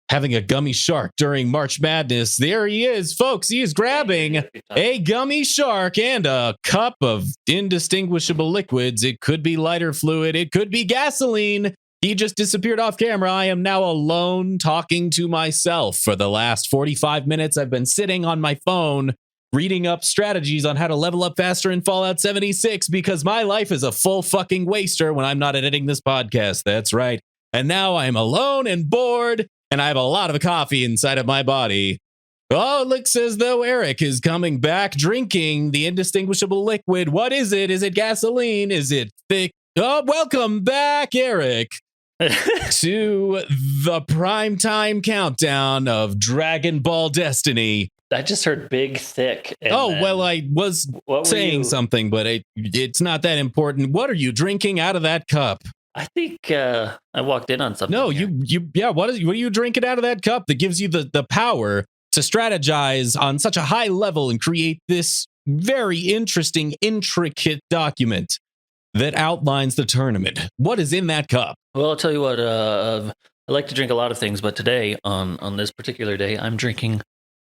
having a gummy shark during March Madness. There he is, folks. He is grabbing a gummy shark and a cup of indistinguishable liquids. It could be lighter fluid. It could be gasoline. He just disappeared off camera. I am now alone talking to myself. For the last 45 minutes, I've been sitting on my phone reading up strategies on how to level up faster in Fallout 76 because my life is a full fucking waster when I'm not editing this podcast. That's right. And now I'm alone and bored, and I have a lot of coffee inside of my body. Oh, it looks as though Eric is coming back drinking the indistinguishable liquid. What is it? Is it gasoline? Is it thick? Oh, welcome back, Eric. to the primetime countdown of Dragon Ball Destiny. I just heard big, thick. And Oh, then- well, I was What were saying you- something, but it's not that important. What are you drinking out of that cup? I think I walked in on something. No, here. what are you drinking out of that cup that gives you the power to strategize on such a high level and create this very interesting, intricate document that outlines the tournament? What is in that cup? Well, I'll tell you what. I like to drink a lot of things, but today, on this particular day, I'm drinking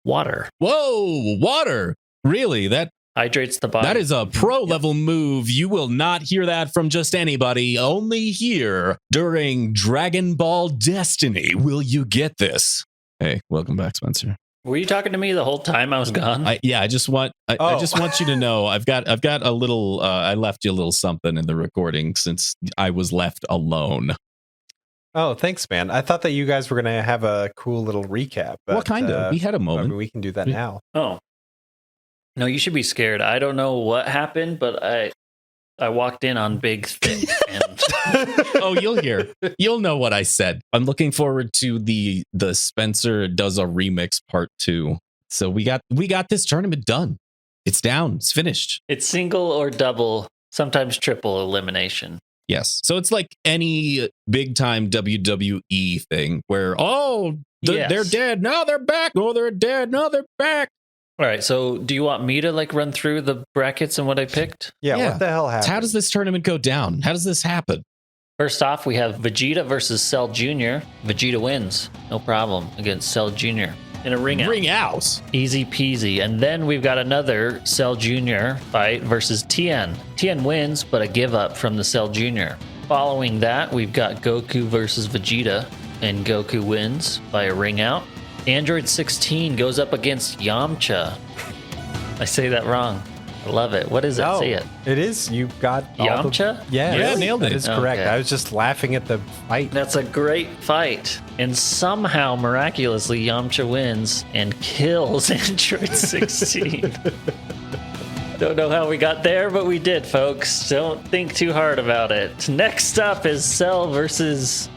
water. Whoa, water. Really? That Hydrates the body. is a pro level move. You will not hear that from just anybody. Only here during Dragon Ball Destiny will you get this. Hey, welcome back, Spencer. Were you talking to me the whole time I was gone? I just want you to know I've got a little I left you a little something in the recording since I was left alone. Oh, thanks, man. I thought that you guys were going to have a cool little recap. What kind of? We had a I moment. mean, we can do that Yeah. now. Oh. No, you should be scared. I don't know what happened, but I walked in on big thick and Oh, you'll hear. You'll know what I said. I'm looking forward to the Spencer does a remix part 2. So we got this tournament done. It's down. It's finished. it's single or double, sometimes triple elimination. Yes. So it's like any big time WWE thing where Yes. they're dead. Now they're back. Oh, they're dead. Now they're back. All right, so do you want me to like run through the brackets and what I picked? Yeah, Yeah. what the hell happened? How does this tournament go down? How does this happen? First off, we have Vegeta versus Cell Jr. Vegeta wins, no problem, against Cell Jr. in a ring out. Ring out. Easy peasy. And then we've got another Cell Jr. fight versus Tien. Tien wins, but a give up from the Cell Jr. Following that, we've got Goku versus Vegeta, and Goku wins by a ring out. Android 16 goes up against Yamcha. I say that wrong. I love it. What is it? No, Say it. it is. You got all Yamcha? Yeah, Yeah, nailed it. That is correct. Okay. I was just laughing at the fight. That's a great fight. And somehow, miraculously, Yamcha wins and kills Android 16. Don't know how we got there, but we did, folks. Don't think too hard about it. Next up is Cell versus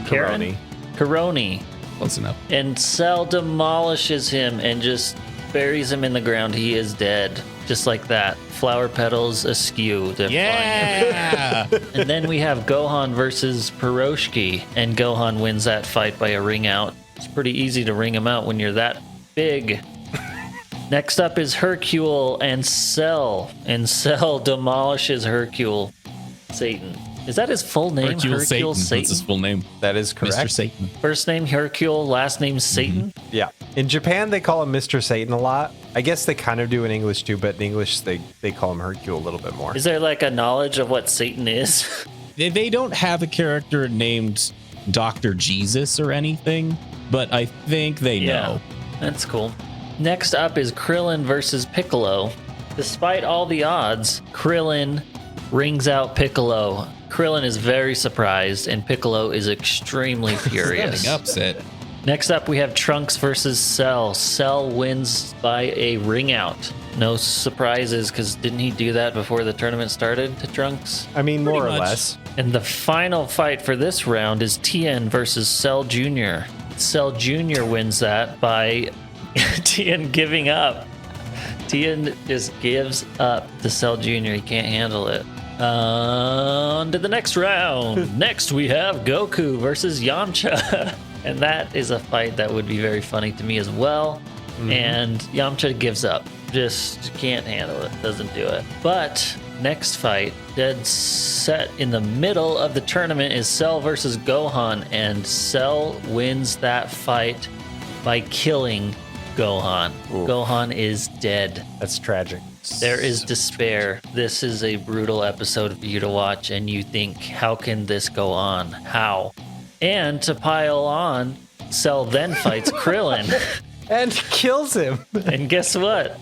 Caroni. Caroni. Close enough. And Cell demolishes him and just buries him in the ground. He is dead. Just like that. Flower petals askew. They're flying Yeah. And then we have Gohan versus Piroshki, and Gohan wins that fight by a ring out. It's pretty easy to ring him out when you're that big. Next up is Hercule and Cell demolishes Hercule Satan. Is that his full name? Hercule Satan. That's his full name. That is correct. Mr. Satan. First name Hercule, last name Satan. Yeah. In Japan, they call him Mr. Satan a lot. I guess they kind of do in English too, but in English, they call him Hercule a little bit more. Is there like a knowledge of what Satan is? They don't have a character named Dr. Jesus or anything, but I think they know. That's cool. Next up is Krillin versus Piccolo. Despite all the odds, Krillin rings out Piccolo. Krillin is very surprised, and Piccolo is extremely furious. Getting upset. Next up, we have Trunks versus Cell. Cell wins by a ring out. No surprises, because didn't he do that before the tournament started to Trunks? I mean, more Pretty or much. less. And the final fight for this round is Tien versus Cell Jr. Cell Jr. wins that by Tien giving up. Tien just gives up to Cell Jr. He can't handle it. On to the next round. Next, we have Goku versus Yamcha. And that is a fight that would be very funny to me as well. And Yamcha gives up. Just can't handle it. Doesn't do it. But next fight, dead set in the middle of the tournament, is Cell versus Gohan. And Cell wins that fight by killing Gohan. Ooh. Gohan is dead. That's tragic. There is despair. This is a brutal episode for you to watch, and you think, how can this go on? How? And to pile on, Cell then fights Krillin. And kills him. And guess what?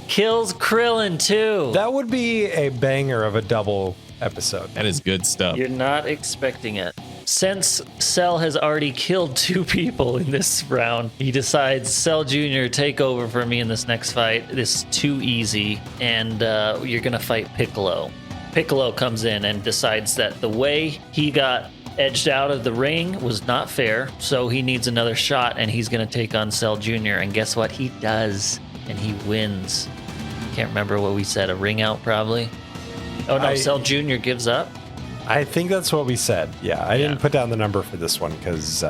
Kills Krillin too. That would be a banger of a double episode. That is good stuff. You're not expecting it. Since Cell has already killed 2 people in this round, he decides, Cell Jr., take over for me in this next fight. This is too easy, and you're going to fight Piccolo. Piccolo comes in and decides that the way he got edged out of the ring was not fair, so he needs another shot, and he's going to take on Cell Jr. And guess what? He does, and he wins. Can't remember what we said. A ring out, probably. Oh no, Cell Jr. gives up. I think that's what we said. Yeah, I didn't put down the number for this one because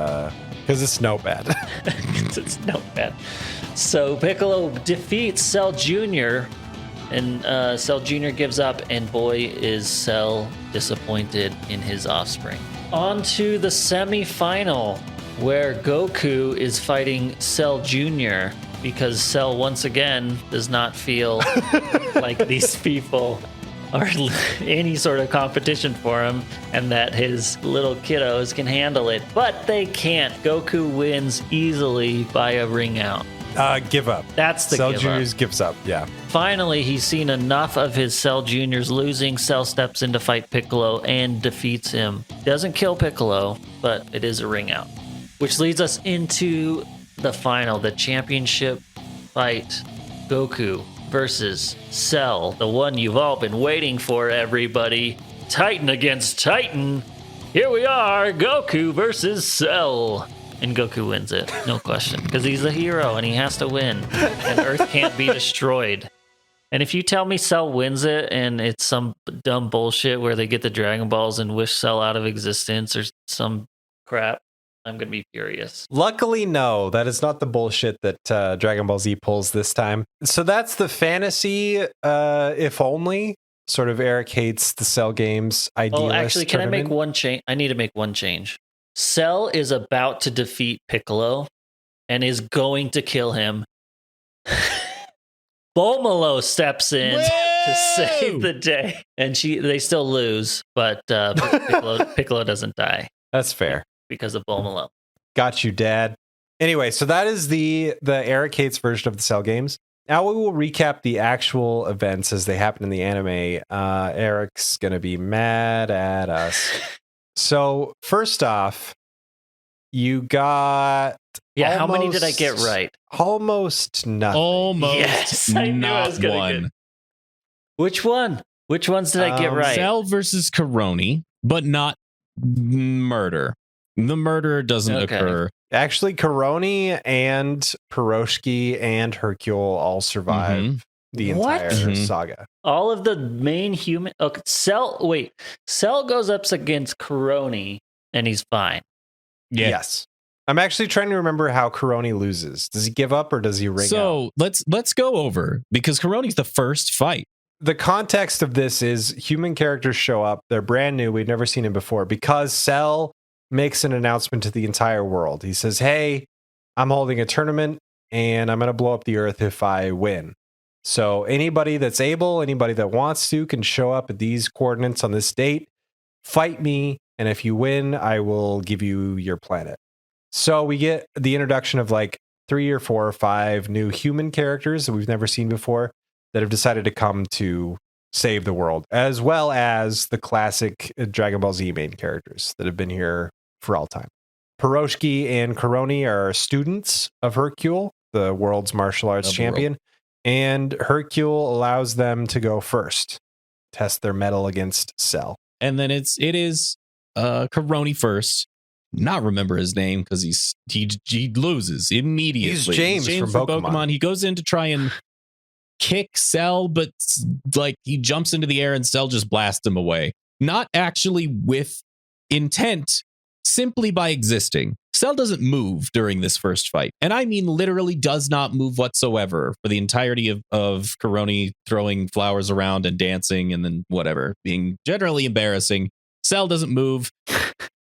it's no bad. It's no bad. So Piccolo defeats Cell Jr. and Cell Jr. gives up, and boy is Cell disappointed in his offspring. On to the semi-final, where Goku is fighting Cell Jr. because Cell once again does not feel like these people are any sort of competition for him, and that his little kiddos can handle it, but they can't. Goku wins easily by a ring out. Give up. That's the Cell give Jr.'s up. gives up, yeah. Finally, he's seen enough of his Cell Jr.'s losing. Cell steps in to fight Piccolo and defeats him. Doesn't kill Piccolo, but it is a ring out. Which leads us into the final, the championship fight. Goku versus Cell, the one you've all been waiting for, everybody. Titan against Titan. Here we are, Goku versus Cell. And Goku wins it, no question, because he's a hero and he has to win, and Earth can't be destroyed. And if you tell me Cell wins it and it's some dumb bullshit where they get the Dragon Balls and wish Cell out of existence or some crap, I'm going to be furious. Luckily, no, that is not the bullshit that Dragon Ball Z pulls this time. So that's the fantasy, if only, sort of Eric hates the Cell games idealist. Oh, actually, can I make one change? I need to make one change. Cell is about to defeat Piccolo and is going to kill him. Bomolo steps in to save the day, and they still lose, but Piccolo doesn't die. That's fair. Because of Bomolo. Got you, Dad. Anyway, so that is the Eric hates version of the Cell games. Now we will recap the actual events as they happen in the anime. Eric's going to be mad at us. So first off, you got... Yeah, how many did I get right? Almost nothing. Almost yes, I knew I was gonna get... Which one? Which ones did I get right? Cell versus Caroni, but not murder. The murder doesn't occur. Actually, Caroni and Piroshki and Hercule all survive the entire saga. All of the main human... Okay, Cell goes up against Caroni, and he's fine. Yeah. Yes. I'm actually trying to remember how Caroni loses. Does he give up or does he ring out? So let's go over, because Caroni's the first fight. The context of this is human characters show up. They're brand new. We've never seen him before because Cell makes an announcement to the entire world. He says, hey, I'm holding a tournament and I'm going to blow up the Earth if I win. So anybody that's able, anybody that wants to, can show up at these coordinates on this date, fight me, and if you win, I will give you your planet. So we get the introduction of like 3 or 4 or 5 new human characters that we've never seen before that have decided to come to save the world, as well as the classic Dragon Ball Z main characters that have been here for all time. Piroshki and Caroni are students of Hercule, the world's martial arts champion, and Hercule allows them to go first, test their mettle against Cell. And then it is Caroni first. Not remember his name because he loses immediately. He's James from Pokemon. He goes in to try and kick Cell, but like he jumps into the air and Cell just blasts him away. Not actually with intent, simply by existing. Cell doesn't move during this first fight. And I mean literally does not move whatsoever for the entirety of Caroni throwing flowers around and dancing and then whatever, being generally embarrassing. Cell doesn't move.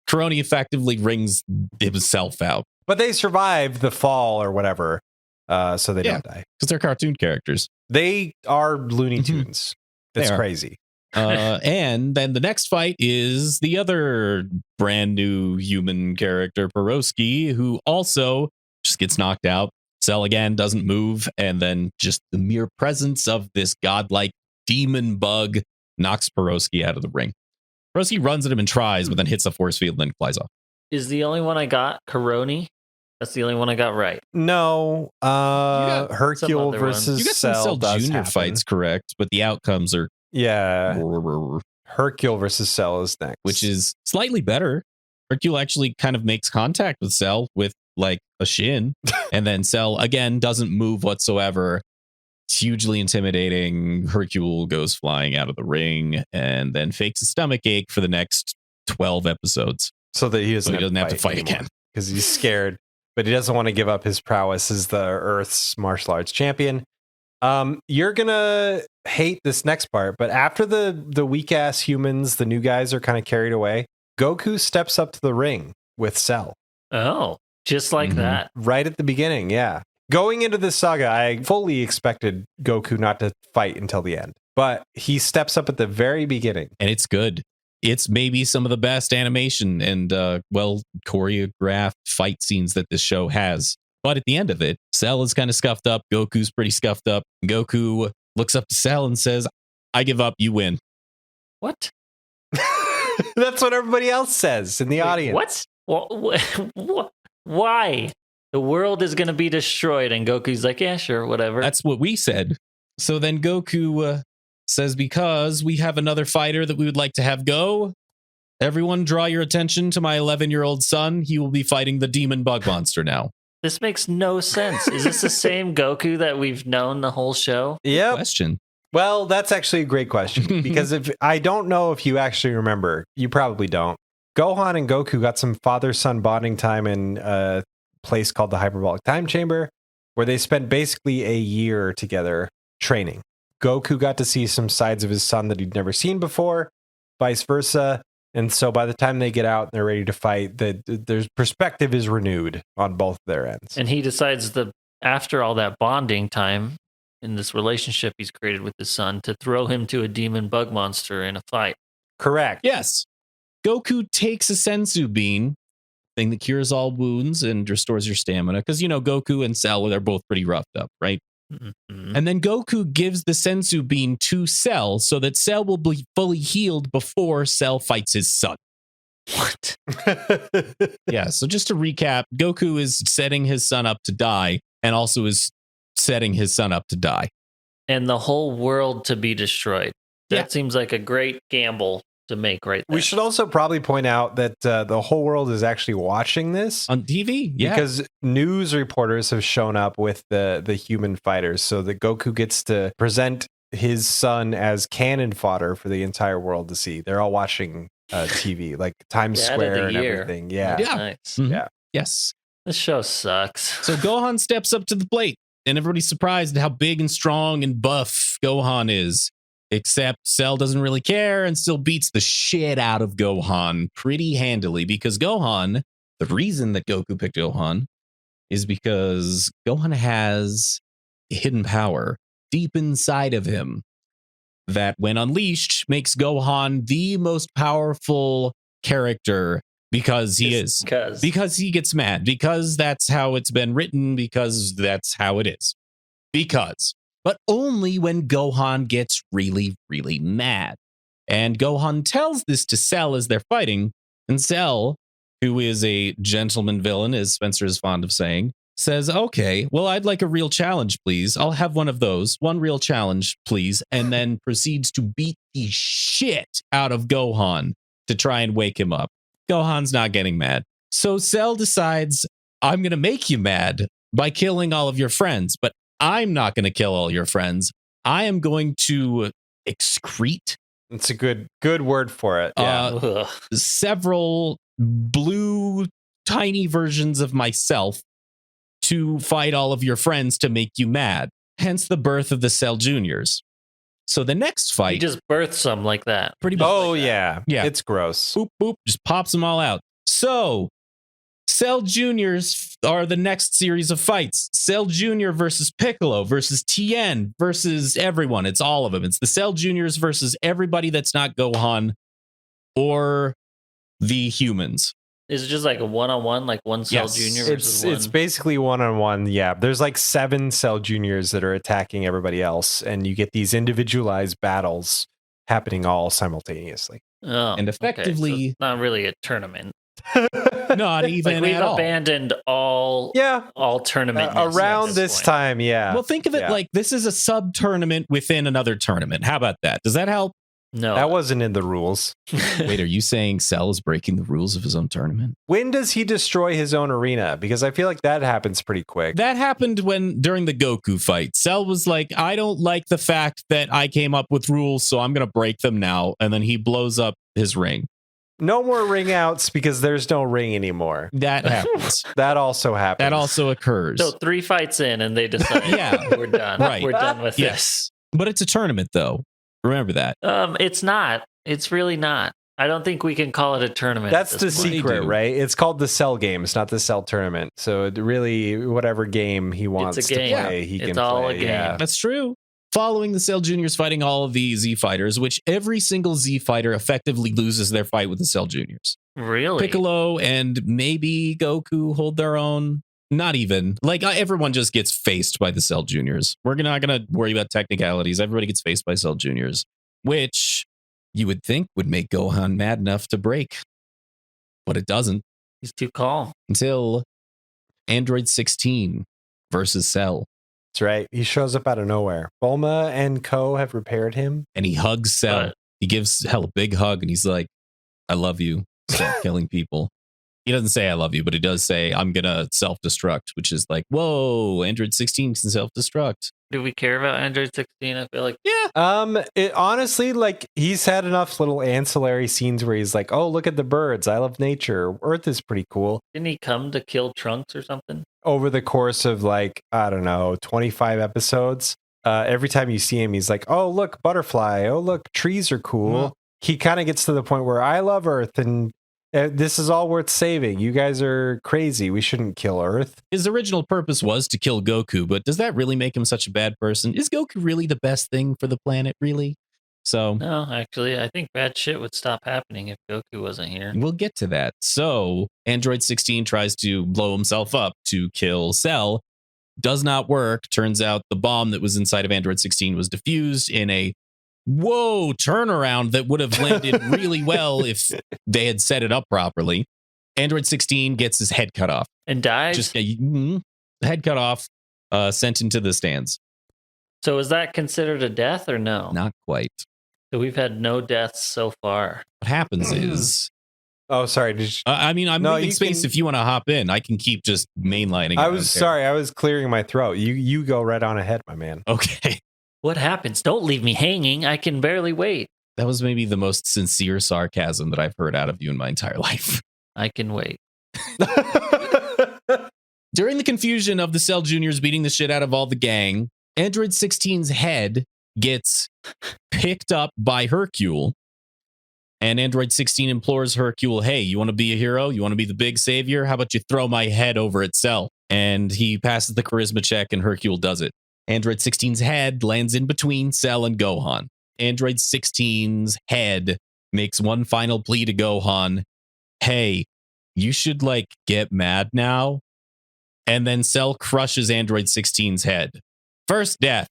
Caroni effectively rings himself out. But they survive the fall or whatever, so they don't die. Because they're cartoon characters. They are Looney Tunes. It's crazy. And then the next fight is the other brand new human character, Piroshki, who also just gets knocked out. Cell again doesn't move, and then just the mere presence of this godlike demon bug knocks Piroshki out of the ring. Piroshki runs at him and tries, but then hits a force field and then flies off. Is the only one I got Caroni? That's the only one I got right. No, Hercule versus you got Cell some Cell Jr. fights correct, but the outcomes are Hercule versus Cell is next, which is slightly better. Hercule actually kind of makes contact with Cell with like a shin, and then Cell again doesn't move whatsoever. It's hugely intimidating. Hercule goes flying out of the ring and then fakes a stomach ache for the next 12 episodes. So that he doesn't have to fight anymore, again. because he's scared, but he doesn't want to give up his prowess as the Earth's martial arts champion. You're gonna hate this next part, but after the weak ass humans, the new guys are kind of carried away. Goku steps up to the ring with Cell. Oh, just like that. Right at the beginning, yeah. Going into this saga, I fully expected Goku not to fight until the end, but he steps up at the very beginning. And it's good. It's maybe some of the best animation and, choreographed fight scenes that this show has. But at the end of it, Cell is kind of scuffed up. Goku's pretty scuffed up. Goku looks up to Cell and says, I give up, you win. What? That's what everybody else says in the audience. What? Why? The world is going to be destroyed. And Goku's like, yeah, sure, whatever. That's what we said. So then Goku says, because we have another fighter that we would like to have go, everyone draw your attention to my 11-year-old son. He will be fighting the demon bug monster now. This makes no sense. Is this the same Goku that we've known the whole show? Yeah. Question. Well, that's actually a great question, because if I don't know if you actually remember, you probably don't. Gohan and Goku got some father-son bonding time in a place called the Hyperbolic Time Chamber, where they spent basically a year together training. Goku got to see some sides of his son that he'd never seen before, vice versa. And so by the time they get out and they're ready to fight, their perspective is renewed on both their ends. And he decides after all that bonding time in this relationship he's created with his son, to throw him to a demon bug monster in a fight. Correct. Yes. Goku takes a sensu bean, thing that cures all wounds and restores your stamina. Because, Goku and Cell, they're both pretty roughed up, right? Mm-hmm. And then Goku gives the sensu bean to Cell so that Cell will be fully healed before Cell fights his son. What? Yeah, so just to recap, Goku is setting his son up to die and also is setting his son up to die. And the whole world to be destroyed. That seems like a great gamble to make right there. We should also probably point out that the whole world is actually watching this on TV, because news reporters have shown up with the human fighters, so that Goku gets to present his son as cannon fodder for the entire world to see. They're all watching TV, like Times Square and everything. Yeah. Nice. Mm-hmm. Yeah. Yes. This show sucks. So Gohan steps up to the plate, and everybody's surprised at how big and strong and buff Gohan is. Except Cell doesn't really care and still beats the shit out of Gohan pretty handily, because Gohan, the reason that Goku picked Gohan is because Gohan has a hidden power deep inside of him that, when unleashed, makes Gohan the most powerful character because because he gets mad, because that's how it's been written, because that's how it is. But only when Gohan gets really, really mad. And Gohan tells this to Cell as they're fighting. And Cell, who is a gentleman villain, as Spencer is fond of saying, says, okay, well, I'd like a real challenge, please. I'll have one of those. One real challenge, please. And then proceeds to beat the shit out of Gohan to try and wake him up. Gohan's not getting mad. So Cell decides, I'm going to make you mad by killing all of your friends. But I'm not going to kill all your friends. I am going to excrete. It's a good word for it. Yeah. Several blue tiny versions of myself to fight all of your friends to make you mad. Hence the birth of the Cell Juniors. So the next fight, he just births them like that. Pretty much. Oh like yeah. It's gross. Boop boop. Just pops them all out. So Cell Juniors are the next series of fights. Cell Junior versus Piccolo versus Tien versus everyone. It's all of them. It's the Cell Juniors versus everybody that's not Gohan or the humans. Is it just like a one-on-one, like one Cell Junior versus one? It's basically one-on-one, yeah. There's like 7 Cell Juniors that are attacking everybody else, and you get these individualized battles happening all simultaneously. Oh, and effectively... Okay, so it's not really a tournament. Not even we've at all. abandoned all tournament around this time. Yeah. Well, think of it like this is a sub tournament within another tournament. How about that? Does that help? No. That wasn't in the rules. Wait, are you saying Cell is breaking the rules of his own tournament? When does he destroy his own arena? Because I feel like that happens pretty quick. That happened during the Goku fight. Cell was like, I don't like the fact that I came up with rules, so I'm going to break them now. And then he blows up his ring. No more ring outs because there's no ring anymore. That happens. That also happens. That also occurs. So 3 fights in and they decide, Yeah. we're done. Right. We're done with Yes. But it's a tournament, though. Remember that. this. It's not. It's really not. I don't think we can call it a tournament. That's at the this point. secret, do. right? It's called the Cell Games, not the Cell Tournament. So it really, whatever game he wants It's a game. to play, he It's can all play. a game. Yeah. That's true. Following the Cell Juniors fighting all of the Z fighters, which every single Z fighter effectively loses their fight with the Cell Juniors. Really? Piccolo and maybe Goku hold their own. Not even. Like, everyone just gets faced by the Cell Juniors. We're not going to worry about technicalities. Everybody gets faced by Cell Juniors, which you would think would make Gohan mad enough to break. But it doesn't He's too calm. until Android 16 versus Cell. That's right. He shows up out of nowhere. Bulma and Ko have repaired him. And he hugs Cell. But- He gives Cell a big hug and he's like, I love you. Stop killing people. He doesn't say I love you, but he does say I'm going to self-destruct, which is like, whoa, Android 16 can self-destruct. Do we care about Android 16? I feel like It honestly, like, he's had enough little ancillary scenes where he's like, oh, look at the birds. I love nature. Earth is pretty cool. didn't he come to kill Trunks or something? Over the course of, like, I don't know, 25 episodes, every time you see him, he's like, oh, look, butterfly. Oh, look, trees are cool. Well- He kind of gets to the point where I love Earth and this is all worth saving. You guys are crazy. We shouldn't kill Earth. His original purpose was to kill Goku, but does that really make him such a bad person? Is Goku really the best thing for the planet, really? So No, actually, I think bad shit would stop happening if Goku wasn't here. we'll get to that. So Android 16 tries to blow himself up to kill Cell. Does not work. Turns out the bomb that was inside of Android 16 was diffused in a turnaround that would have landed really well if they had set it up properly. Android 16 gets his head cut off. And dies? Just head cut off, sent into the stands. So is that considered a death or no? Not quite. So we've had no deaths so far. What happens is, Oh, sorry. Did you, I'm No, leaving you space can- if you want to hop in. I can keep just mainlining. I don't was care. sorry. I was clearing my throat. You go right on ahead, my man. Okay. What happens? Don't leave me hanging. I can barely wait. That was maybe the most sincere sarcasm that I've heard out of you in my entire life. I can wait. During the confusion of the Cell Juniors beating the shit out of all the gang, Android 16's head gets picked up by Hercule. And Android 16 implores Hercule, hey, you want to be a hero? You want to be the big savior? How about you throw my head over at Cell? And he passes the charisma check and Hercule does it. Android 16's head lands in between Cell and Gohan. Android 16's head makes one final plea to Gohan. Hey, you should get mad now. And then Cell crushes Android 16's head. First death.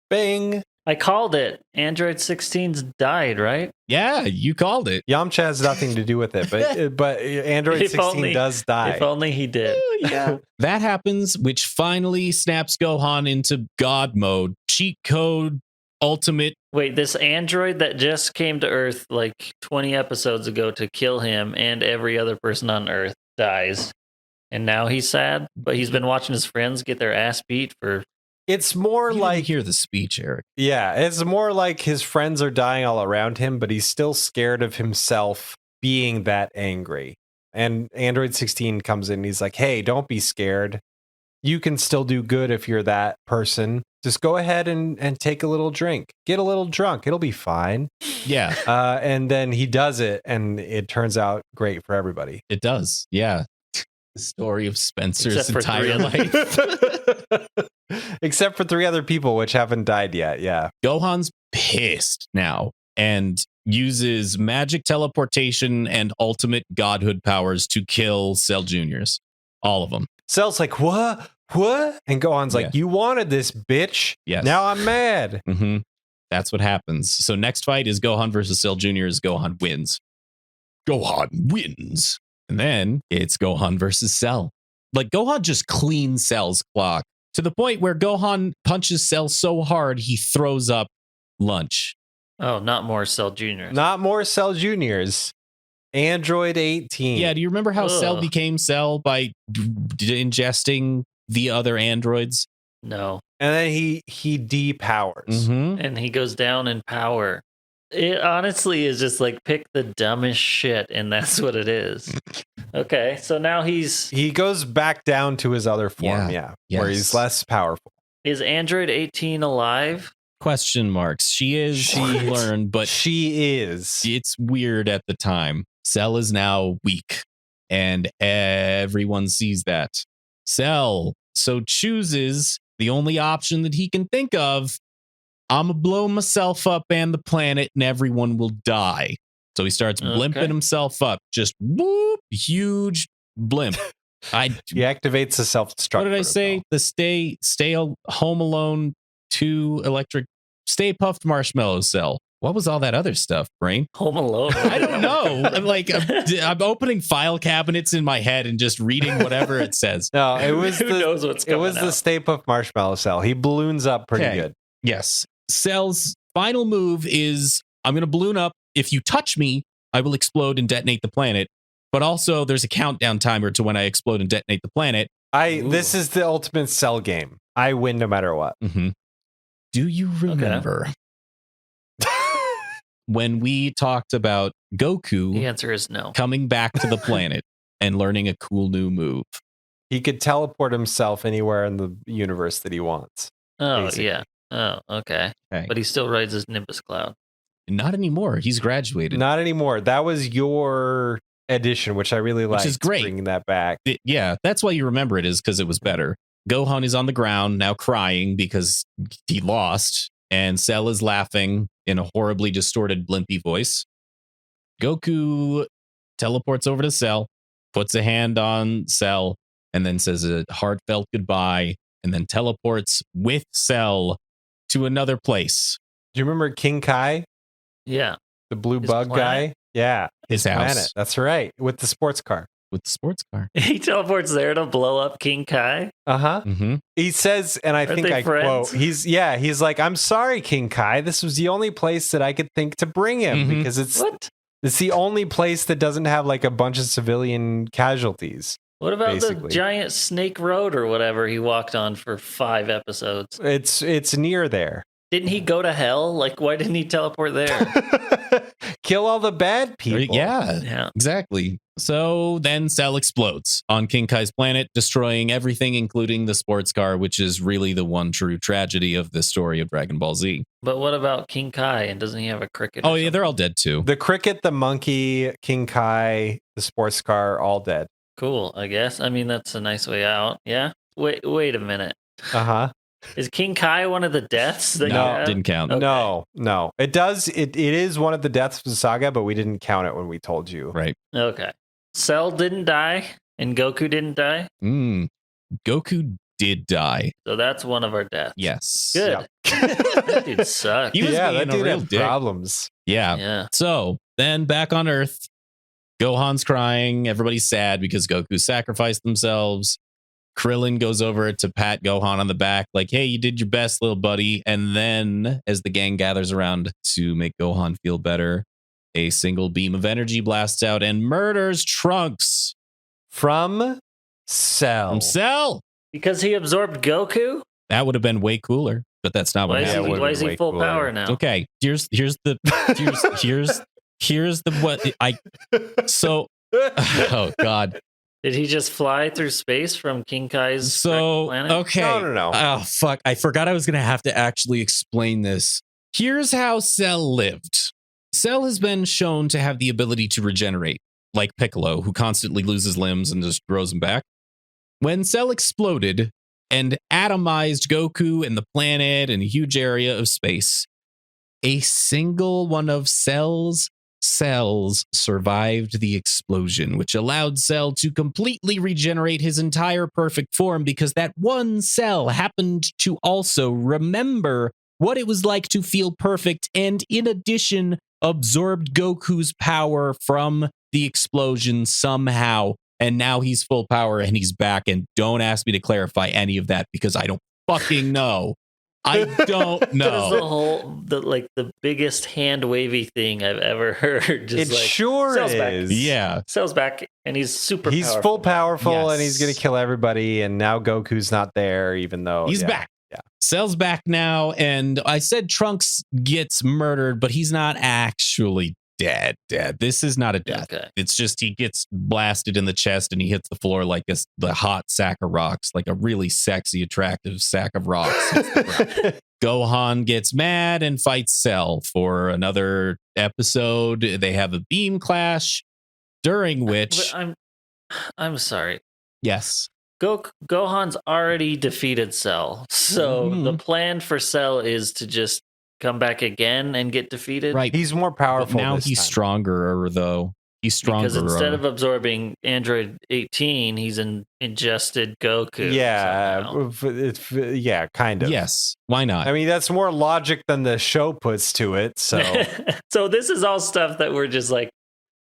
Bing. I called it. Android 16's died, right? Yeah, you called it. Yamcha has nothing to do with it, but Android If 16 only- does die. If only he did. Yeah. That happens, which finally snaps Gohan into God mode. Cheat code, ultimate. Wait, this android that just came to Earth like 20 episodes ago to kill him and every other person on Earth dies. And now he's sad, but he's been watching his friends get their ass beat for. It's more You didn't like, hear the speech, Eric. yeah, it's more like his friends are dying all around him, but he's still scared of himself being that angry. And Android 16 comes in and he's like, hey, don't be scared. You can still do good if you're that person. Just go ahead and take a little drink. Get a little drunk. It'll be fine. Yeah, And then he does it, and it turns out great for everybody. it does. Yeah. The story of Spencer's Except for entire three life. Except for 3 other people, which haven't died yet. Yeah. Gohan's pissed now and uses magic teleportation and ultimate godhood powers to kill Cell Juniors. All of them. Cell's like, what? What? And Gohan's like, Yeah. you wanted this, bitch. Yes. Now I'm mad. Mm-hmm. That's what happens. So next fight is Gohan versus Cell Juniors. Gohan wins. Gohan wins. And then it's Gohan versus Cell. Gohan just cleans Cell's clock to the point where Gohan punches Cell so hard he throws up lunch. Oh, not more Cell Jr. Not more Cell Juniors. Android 18. Yeah, do you remember how Cell Ugh. became Cell by ingesting the other androids? No. And then he depowers. Mm-hmm. And he goes down in power. It honestly is just like pick the dumbest shit, and that's what it is. Okay, so now He goes back down to his other form, Yeah. where Yes. he's less powerful. is Android 18 alive? Question marks. She is learned, but She is. it's weird at the time. Cell is now weak, and everyone sees that. Cell so chooses the only option that he can think of. I'm gonna blow myself up and the planet, and everyone will die. So he starts blimping himself up. Just whoop, huge blimp. He activates the self-destruct. What did I say? The stay home alone 2 electric stay puffed marshmallow cell. What was all that other stuff, Brain? Home Alone. I don't know. I'm opening file cabinets in my head and just reading whatever it says. No, it was Who knows what's coming the out? Stay Puft Marshmallow Cell. He balloons up pretty Okay. good. Yes. Cell's final move is I'm going to balloon up. If you touch me, I will explode and detonate the planet. But also, there's a countdown timer to when I explode and detonate the planet. This is the ultimate Cell game. I win no matter what. Mm-hmm. Do you remember when we talked about Goku The answer is no. coming back to the planet and learning a cool new move? He could teleport himself anywhere in the universe that he wants. Oh, basically. yeah. Oh, okay. Okay. But he still rides his Nimbus Cloud. Not anymore. He's graduated. Not anymore. That was your edition, which I really liked. Which is great. Bringing that back. Yeah, that's why you remember it, is because it was better. Gohan is on the ground now crying because he lost, and Cell is laughing in a horribly distorted blimpy voice. Goku teleports over to Cell, puts a hand on Cell, and then says a heartfelt goodbye, and then teleports with Cell to another place. Do you remember King Kai, Yeah. the blue His bug planet? guy? Yeah, His house. planet. That's right, with the sports car. With the sports car. He teleports there to blow up King Kai. Mm-hmm. He says, and I Aren't think they I friends? quote, he's like, I'm sorry, King Kai. This was the only place that I could think to bring him Mhm. because it's What? the only place that doesn't have like a bunch of civilian casualties. What about the Basically. giant snake road or whatever he walked on for 5 episodes? It's near there. Didn't he go to hell? Like, why didn't he teleport there? Kill all the bad people. Yeah, Yeah. exactly. So then Cell explodes on King Kai's planet, destroying everything, including the sports car, which is really the one true tragedy of the story of Dragon Ball Z. But what about King Kai? And doesn't he have a cricket? Oh, yeah, they're all dead too. The cricket, the monkey, King Kai, the sports car, all dead. Cool, I guess. I mean, that's a nice way out. Yeah. Wait a minute. Uh-huh. Is King Kai one of the deaths that you No, have? didn't count. Okay. No. It is one of the deaths of the saga, but we didn't count it when we told you. Right. Okay. Cell didn't die, and Goku didn't die. Goku did die. So that's one of our deaths. Yes. Good. That dude sucked. He was Yeah, being that a dude real had dick. problems. Yeah. Yeah. So then back on Earth, Gohan's crying. Everybody's sad because Goku sacrificed themselves. Krillin goes over to pat Gohan on the back, like, hey, you did your best, little buddy. And then as the gang gathers around to make Gohan feel better, a single beam of energy blasts out and murders Trunks From Cell. from Cell. Because he absorbed Goku? That would have been way cooler, but that's not what Why is happened. would've why is been he way full cooler. power now? Okay, here's the what I so oh god. Did he just fly through space from King Kai's So planet? okay. No. Oh fuck! I forgot I was gonna have to actually explain this. Here's how Cell lived. Cell has been shown to have the ability to regenerate, like Piccolo, who constantly loses limbs and just grows them back. When Cell exploded and atomized Goku and the planet and a huge area of space, a single one of Cell's cells survived the explosion, which allowed Cell to completely regenerate his entire perfect form because that one cell happened to also remember what it was like to feel perfect and, in addition, absorbed Goku's power from the explosion somehow. And now he's full power and he's back. And don't ask me to clarify any of that because I don't fucking know. I don't That is the know. the biggest hand wavy thing I've ever heard. Just It sure Cell's back. is. Yeah. Cell's back, and he's super. He's powerful. full powerful, and he's Yes. gonna kill everybody. And now Goku's not there, even though He's back. Yeah. Cell's back now, and I said Trunks gets murdered, but he's not actually dead. This is not a death. Okay. It's just he gets blasted in the chest and he hits the floor like the hot sack of rocks, like a really sexy, attractive sack of rocks. Gohan gets mad and fights Cell for another episode. They have a beam clash, during which, But I'm sorry. yes, Gohan's already defeated Cell, so Mhm. the plan for Cell is to just come back again and get defeated. right. He's more But powerful. now this he's time. stronger, though. He's stronger. Because instead of absorbing Android 18, he's ingested Goku. Yeah, somehow. yeah, kind of. yes, why not? I mean, that's more logic than the show puts to it. So So this is all stuff that we're just like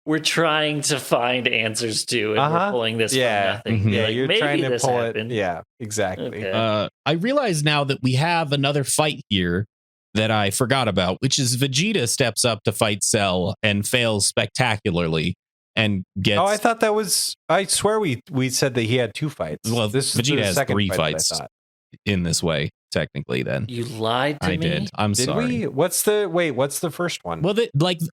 we're trying to find answers to, and we're pulling this Yeah. from nothing. Mhm. yeah, Like, you're maybe trying to this pull happened. it. Yeah, exactly. Okay. I realize now that we have another fight here that I forgot about, which is Vegeta steps up to fight Cell and fails spectacularly and gets. Oh, I thought that was. I swear we said that he had 2 fights. Well, this is Vegeta the has second 3 fight that I fights thought. in this way, technically. Then You lied to I me. did. I'm Did sorry. we? What's the first one? Well,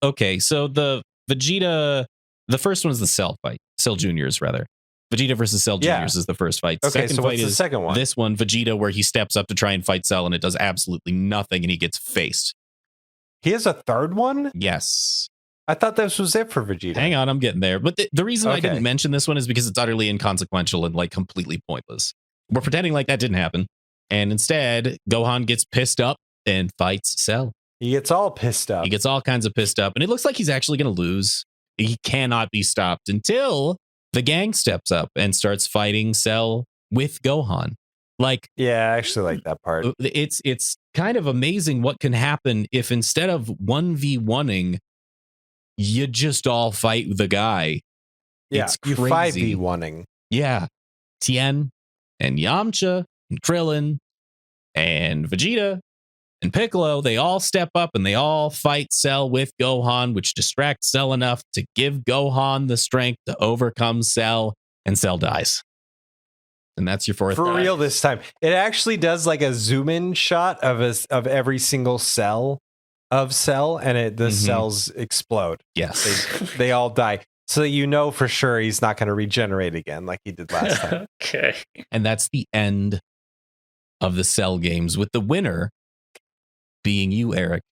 okay, so the Vegeta, the first one is the Cell fight, Cell Juniors rather. Vegeta versus Cell Yeah. Juniors is the first fight. Okay, Second so fight what's the is second one? this one, Vegeta, where he steps up to try and fight Cell and it does absolutely nothing and he gets faced. He has a third one? Yes. I thought this was it for Vegeta. Hang on, I'm getting there. But the reason I Okay. didn't mention this one is because it's utterly inconsequential and like completely pointless. We're pretending like that didn't happen. And instead, Gohan gets pissed up and fights Cell. He gets all pissed up. He gets all kinds of pissed up. And it looks like he's actually going to lose. He cannot be stopped until the gang steps up and starts fighting Cell with Gohan. Like, Yeah, I actually like that part. it's kind of amazing what can happen if instead of 1v1ing, you just all fight the guy. Yeah, It's you crazy. 5v1ing. Yeah. Tien and Yamcha and Krillin and Vegeta and Piccolo, they all step up and they all fight Cell with Gohan, which distracts Cell enough to give Gohan the strength to overcome Cell, and Cell dies. And that's your fourth For die. real this time. It actually does like a zoom in shot of every single cell of Cell, and the Mhm. cells explode. Yes. They all die. So that you know for sure he's not going to regenerate again like he did last time. Okay. And that's the end of the Cell games, with the winner being you, Eric.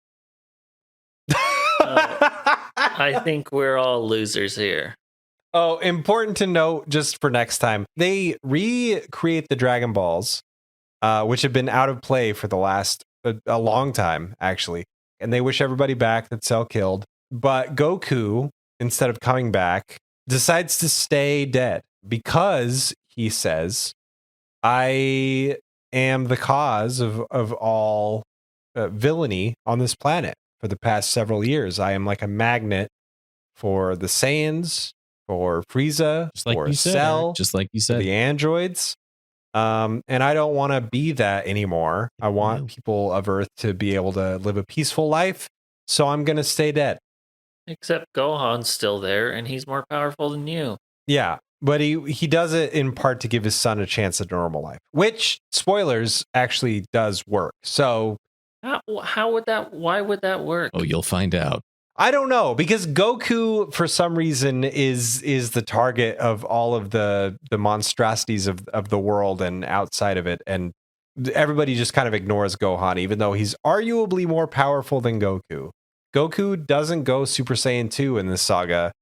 I think we're all losers here. Oh, important to note just for next time, they recreate the Dragon Balls, which have been out of play for the last a long time, actually. And they wish everybody back that Cell killed. But Goku, instead of coming back, decides to stay dead because he says, I am the cause of all villainy on this planet for the past several years. I am like a magnet for the Saiyans, for Frieza, Just like for you said. Cell, Eric. Just like you for said. the androids. And I don't want to be that anymore. I want No. people of Earth to be able to live a peaceful life. So I'm going to stay dead. Except Gohan's still there, and he's more powerful than you. Yeah. But he does it in part to give his son a chance at a normal life, which, spoilers, actually does work. So How would that? Why would that work? Oh, you'll find out. I don't know, because Goku, for some reason, is the target of all of the monstrosities of the world and outside of it, and everybody just kind of ignores Gohan, even though he's arguably more powerful than Goku. Goku doesn't go Super Saiyan 2 in this saga,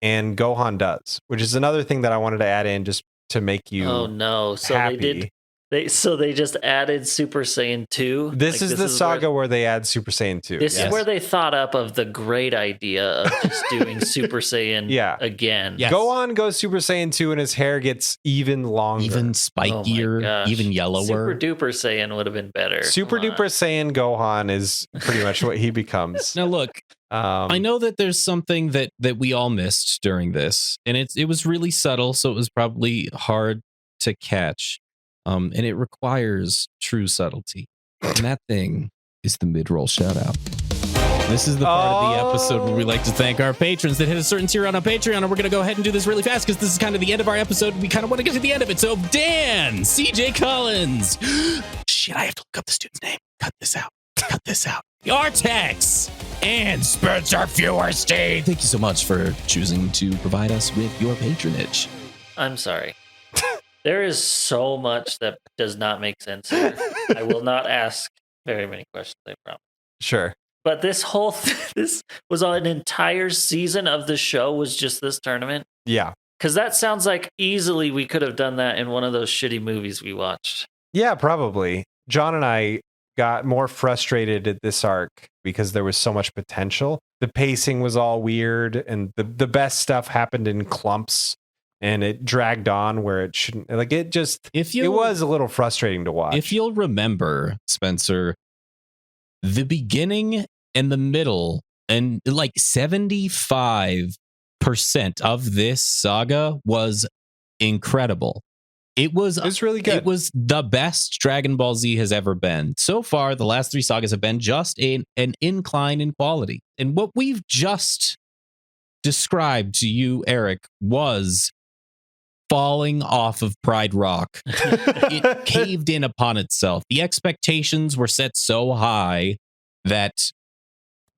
and Gohan does, which is another thing that I wanted to add in just to make you Oh no! So happy. they did. They just added Super Saiyan 2. This is the saga Where, where they add Super Saiyan 2. this Yes. is where they thought up of the great idea of just doing Super Saiyan Yeah. again. Yes. Gohan goes Super Saiyan 2 and his hair gets even longer. Even Oh my spikier, gosh. even yellower. Super Duper Saiyan would have been better. Super Come on. duper Saiyan Gohan is pretty much what he becomes. Now, look, I know that there's something that we all missed during this, and it was really subtle, so it was probably hard to catch. And it requires true subtlety. And that thing is the mid-roll shout-out. This is the part of the episode where we like to thank our patrons that hit a certain tier on our Patreon, and we're going to go ahead and do this really fast because this is kind of the end of our episode. We kind of want to get to the end of it. So, Dan, CJ Collins. Shit, I have to look up the student's name. Cut this out. Artex and Spencer Feuerstein. Thank you so much for choosing to provide us with your patronage. I'm sorry. There is so much that does not make sense here. I will not ask very many questions, I promise. Sure. But this whole this was an entire season of the show was just this tournament. Yeah. Because that sounds like easily we could have done that in one of those shitty movies we watched. Yeah, probably. John and I got more frustrated at this arc because there was so much potential. The pacing was all weird, and the best stuff happened in clumps, and it dragged on where it shouldn't. Like it was a little frustrating to watch. If you'll remember, Spencer, the beginning and the middle and like 75% of this saga was incredible. It was really good. It was the best Dragon Ball Z has ever been. So far, the last 3 sagas have been just an incline in quality. And what we've just described to you, Eric, was falling off of Pride Rock. It caved in upon itself. The expectations were set so high that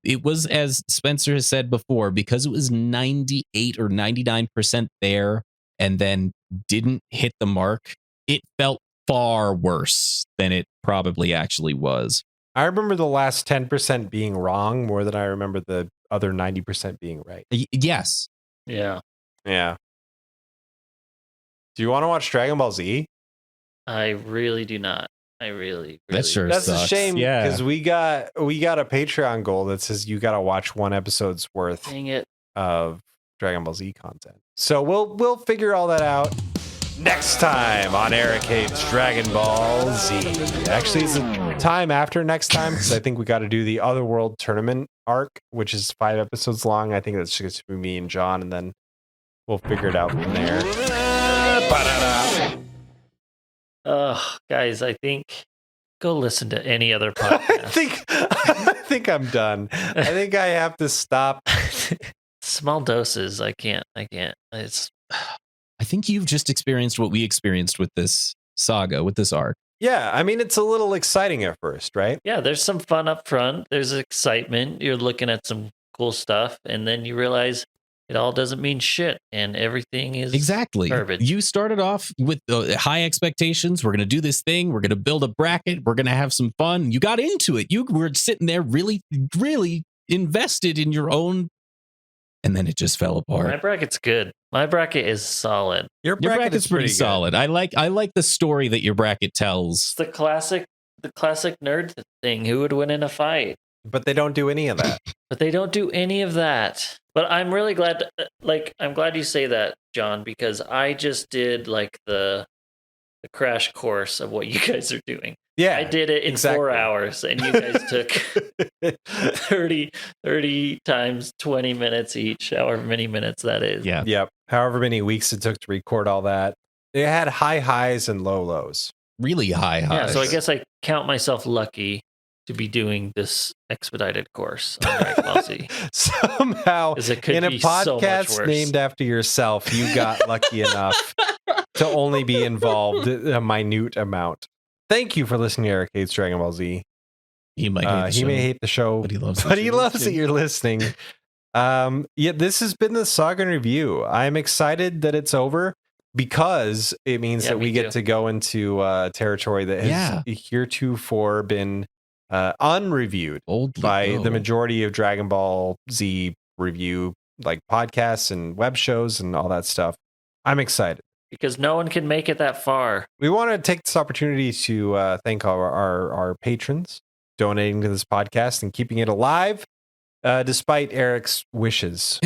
it was, as Spencer has said before, because it was 98 or 99% there and then didn't hit the mark, it felt far worse than it probably actually was. I remember the last 10% being wrong more than I remember the other 90% being right. Yes. Yeah. Yeah. Do you want to watch Dragon Ball Z? I really do not. I really That sure That's sucks. a shame Yeah. because we got a Patreon goal that says you got to watch one episode's worth Dang it. of Dragon Ball Z content. So we'll figure all that out next time on Eric Hates Dragon Ball Z. Actually, it's a time after next time because I think we got to do the Otherworld tournament arc, which is 5 episodes long. I think that's just gonna be me and John, and then we'll figure it out from there. Guys, I think go listen to any other podcast. I think I'm done. I think I have to stop. Small doses. I can't. It's I think you've just experienced what we experienced with this saga, with this arc. Yeah, I mean, it's a little exciting at first, right? yeah, there's some fun up front. There's excitement. You're looking at some cool stuff, and then you realize it all doesn't mean shit, and everything is Exactly. garbage. You started off with high expectations. We're going to do this thing. We're going to build a bracket. We're going to have some fun. You got into it. You were sitting there really, really invested in your own, and then it just fell apart. My bracket's good. My bracket is solid. Your Your bracket bracket's is pretty good. solid. I like the story that your bracket It's tells. the classic nerd thing. Who would win in a fight? But they don't do any of that. But they don't do any of that. But I'm really glad. I'm glad you say that, John, because I just did like the crash course of what you guys are doing. Yeah, I did it in exactly. 4 hours, and you guys took 30 times 20 minutes each, however many minutes that is. Yeah. Yep. However many weeks it took to record all that. It had high highs and low lows. Really high highs. Yeah, so I guess I count myself lucky to be doing this expedited course on Dragon Ball Z. Somehow, 'Cause it could in a be so much podcast worse. named after yourself, you got lucky enough to only be involved a minute amount. Thank you for listening to Eric Hates Dragon Ball Z. he might hate the He show, may hate the show, but he loves but he loves that you're listening. This has been the Saga review. I'm excited that it's over because it means that me we get too. to go into territory that has heretofore been unreviewed Old by the majority of Dragon Ball Z review, like podcasts and web shows and all that stuff. I'm excited. Because no one can make it that far. We want to take this opportunity to thank our patrons donating to this podcast and keeping it alive, despite Eric's wishes.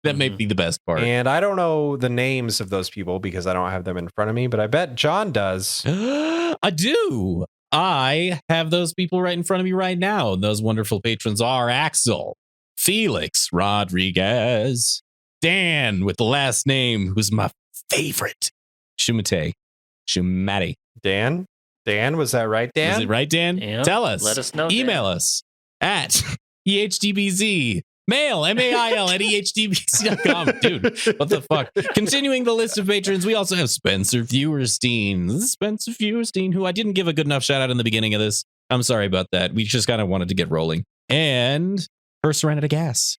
That may be the best part. And I don't know the names of those people because I don't have them in front of me, but I bet John does. I do. I have those people right in front of me right now. And those wonderful patrons are Axel, Felix Rodriguez, Dan with the last name, who's my favorite, Shumate. Dan? Dan, was that right, Dan? Is it right, Dan? Yeah. Tell us. Let us know. Email us at EHDBZ. Mail, MAIL at EHDBZ.com. Dude, what the fuck? Continuing the list of patrons, we also have Spencer Feuerstein. Spencer Feuerstein, who I didn't give a good enough shout out in the beginning of this. I'm sorry about that. We just kind of wanted to get rolling. And Her Serenity Gas.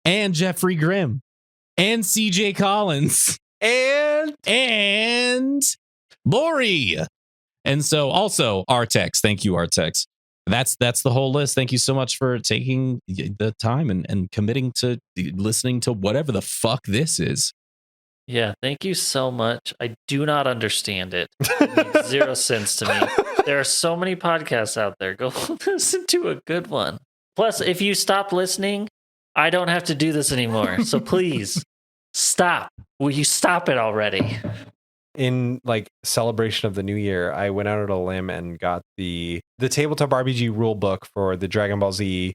And Jeffrey Grimm. And CJ Collins. And Lori. And so also Artex. Thank you, Artex. That's the whole list. Thank you so much for taking the time and committing to listening to whatever the fuck this is. Yeah, thank you so much. I do not understand it. It makes zero sense to me. There are so many podcasts out there. Go listen to a good one. Plus, if you stop listening, I don't have to do this anymore. So please stop. Will you stop it already? In like celebration of the new year, I went out on a limb and got the tabletop RPG rule book for the Dragon Ball Z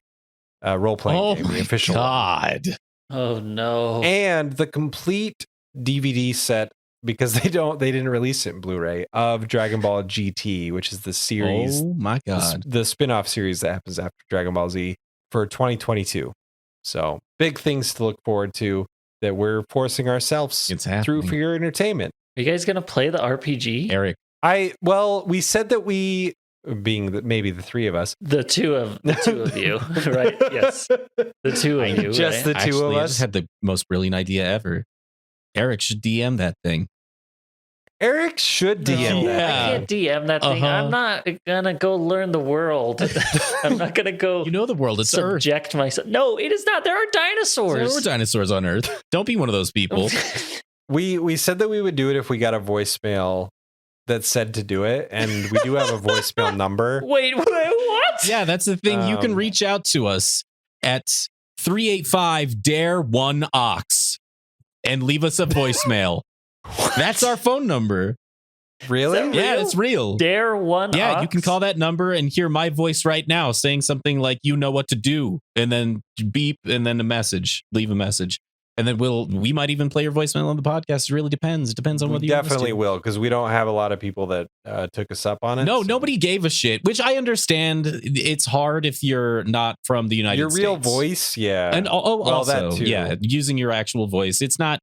role playing game, the official God. Oh no. and the complete DVD set, because they didn't release it in Blu-ray, of Dragon Ball GT, which is the series, Oh my God. the spin-off series that happens after Dragon Ball Z for 2022. So big things to look forward to that we're forcing ourselves It's through happening. for your entertainment. Are you guys going to play the RPG? Eric. We said that we, being maybe the three of us, The two of you, right? Yes. The two of you. Just right? the two of I us. just had the most brilliant idea ever. Eric should DM that thing. Eric should DM No, that. I can't DM that thing. Uh-huh. I'm not gonna go learn the world. I'm not gonna go You know the world. It's Earth. subject myself. No, it is not. There are dinosaurs. There were dinosaurs on Earth. Don't be one of those people. We said that we would do it if we got a voicemail that said to do it, and we do have a voicemail number. Wait, what? Yeah, that's the thing. You can reach out to us at 385-DARE-1-OX and leave us a voicemail. That's our phone number. Really? Is that Yeah, real? it's real. Dare one. Yeah, you ox? can call that number and hear my voice right now saying something like, you know what to do, and then beep, and then a message, leave a message. And then we might even play your voicemail on the podcast. It really depends. It depends on whether We you want us definitely to. will, because we don't have a lot of people that took us up on it. No, so- nobody gave a shit, which I understand. It's hard if you're not from the United Your States. real voice, yeah. And Well, also, that too. yeah, using your actual voice. It's not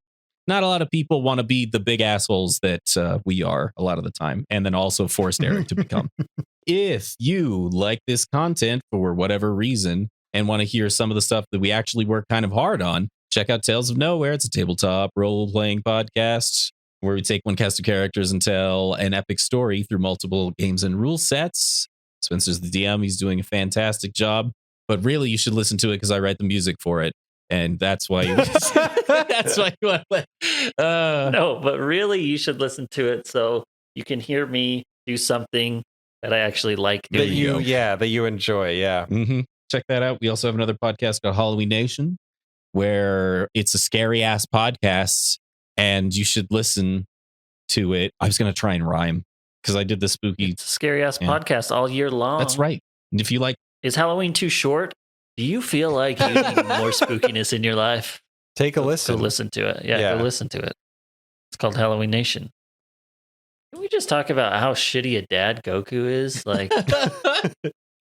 a lot of people want to be the big assholes that we are a lot of the time, and then also forced Eric to become. If you like this content for whatever reason and want to hear some of the stuff that we actually work kind of hard on, check out Tales of Nowhere. It's a tabletop role-playing podcast where we take one cast of characters and tell an epic story through multiple games and rule sets. Spencer's the DM. He's doing a fantastic job. But really, you should listen to it because I write the music for it. And that's why that's why you want to No, but really, you should listen to it so you can hear me do something that I actually like that doing. you, that you enjoy, yeah. Check that out. We also have another podcast called Halloween Nation, where it's a scary ass podcast, and you should listen to it. I was going to try and rhyme because I did the spooky. It's a scary ass Yeah. podcast all year long. That's right. And if you like, Is Halloween too short? Do you feel like you need more spookiness in your life? Take a listen. Go listen to it. Yeah, Yeah. go listen to it. It's called Halloween Nation. Can we just talk about how shitty a dad Goku is? Like,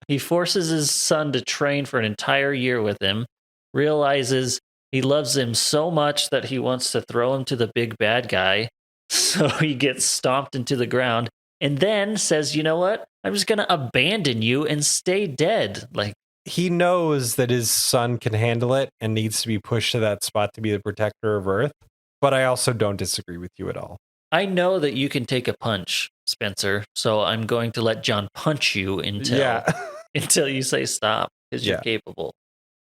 he forces his son to train for an entire year with him, realizes he loves him so much that he wants to throw him to the big bad guy. So he gets stomped into the ground and then says, you know what? I'm just going to abandon you and stay dead. Like, He knows that his son can handle it and needs to be pushed to that spot to be the protector of Earth. But I also don't disagree with you at all. I know that you can take a punch, Spencer, so I'm going to let John punch you until you say stop, because you're Yeah. capable.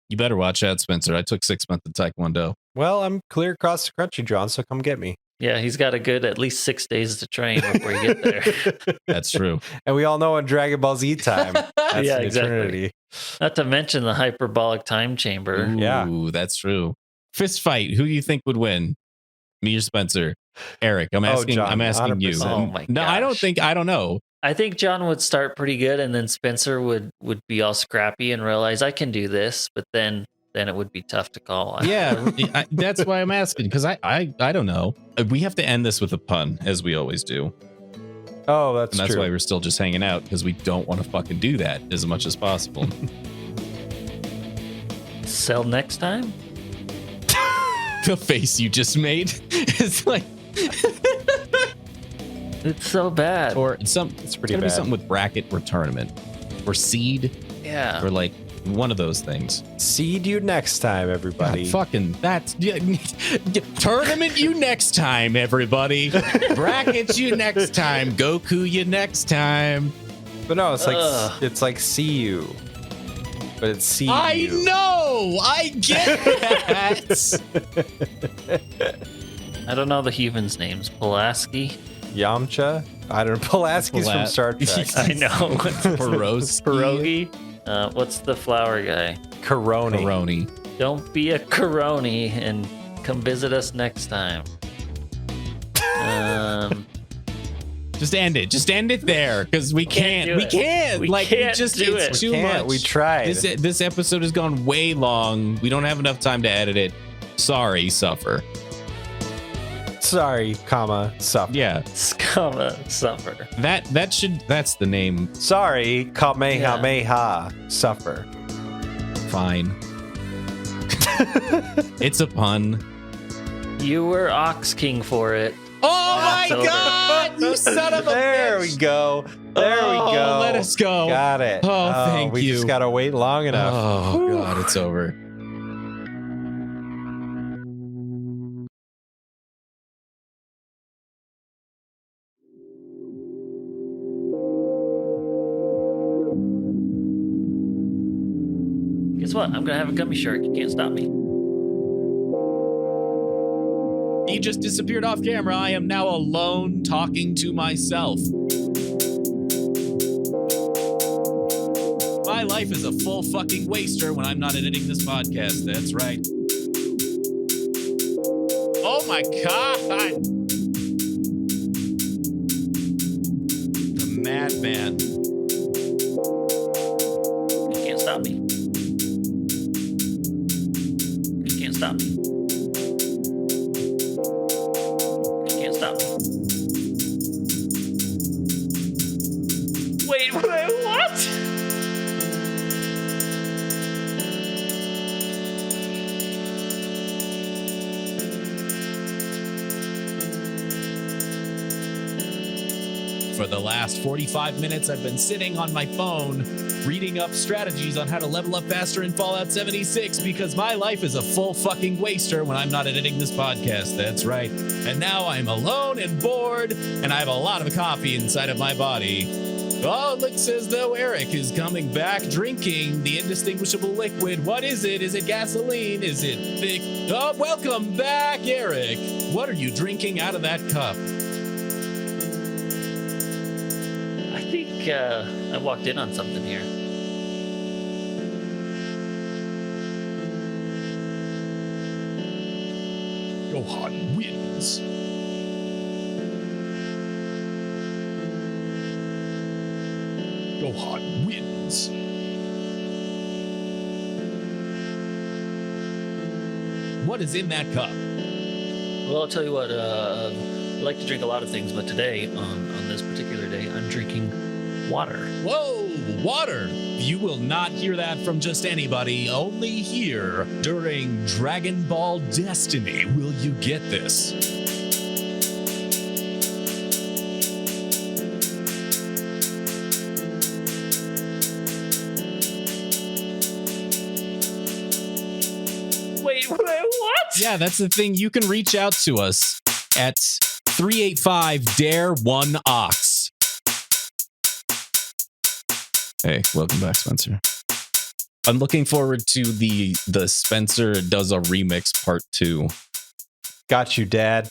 you better watch out, Spencer. I took 6 months of Taekwondo. Well, I'm clear across the country, John, so come get me. Yeah, he's got a good at least 6 days to train before you get there. That's true. And we all know in Dragon Ball Z time, that's Yeah, an exactly. eternity. Not to mention the hyperbolic time chamber. Ooh, Yeah. that's true. Fist fight. Who do you think would win? Me or Spencer? Eric, I'm asking. John, I'm asking you. 100%. Oh my No, I don't gosh. think. I don't know. I think John would start pretty good, and then Spencer would be all scrappy and realize I can do this, but then it would be tough to call. Yeah, that's why I'm asking, because I don't know. We have to end this with a pun, as we always do. Oh, that's And that's true. why we're still just hanging out, because we don't want to fucking do that as much as possible. Sell next time? The face you just made is like, It's so bad. or It's pretty gonna be bad. something with bracket or tournament or seed Yeah. or like one of those things. Seed you next time, everybody. God, fucking that's tournament you next time, everybody. Brackets you next time. Goku you next time. But no, it's like Ugh. it's like see you, but it's see I you. know. I get that. I don't know the humans' names. Pulaski? Yamcha. I don't know. Pulaski's from Star Trek. I know. Piroshki. Pierogi? What's the flower guy? Caroni. Caroni. Don't be a Caroni and come visit us next time. Just end it. Just end it there, because we Can't can't. do We it. can't. We Like can't just do it's it. too Can't. much. We tried. This episode has gone way long. We don't have enough time to edit it. Sorry, suffer. Sorry, comma, suffer. Yeah, Scama suffer. that's the name. Sorry, Kamehameha, suffer. Fine. It's a pun. You were Ox King for it. Oh my It's over. God! You son of a There bitch. we go. There we Oh, go. let us go. Got it. Oh, thank we you. just gotta wait long enough. Oh God, it's over. Guess what? I'm gonna have a gummy shark. You can't stop me. He just disappeared off camera. I am now alone talking to myself. My life is a full fucking waster when I'm not editing this podcast. That's right. Oh my God. The madman. You can't stop me. You can't stop me. You can't stop me. Wait, what? For the last 45 minutes, I've been sitting on my phone reading up strategies on how to level up faster in Fallout 76 because my life is a full fucking waster when I'm not editing this podcast. That's right. And now I'm alone and bored, and I have a lot of coffee inside of my body. Oh, it looks as though Eric is coming back drinking the indistinguishable liquid. What is it? Is it gasoline? Is it thick? Oh, welcome back, Eric. What are you drinking out of that cup? I think I walked in on something here. Gohan wins. Gohan wins. What is in that cup? Well, I'll tell you what. I like to drink a lot of things, but today, on this particular day, I'm drinking water. Whoa, water! You will not hear that from just anybody. Only here during Dragon Ball Destiny will you get this. Wait, what? Yeah, that's the thing. You can reach out to us at 385-DARE-1-OX. Hey, welcome back, Spencer. I'm looking forward to the Spencer Does a Remix Part 2. Got you, Dad.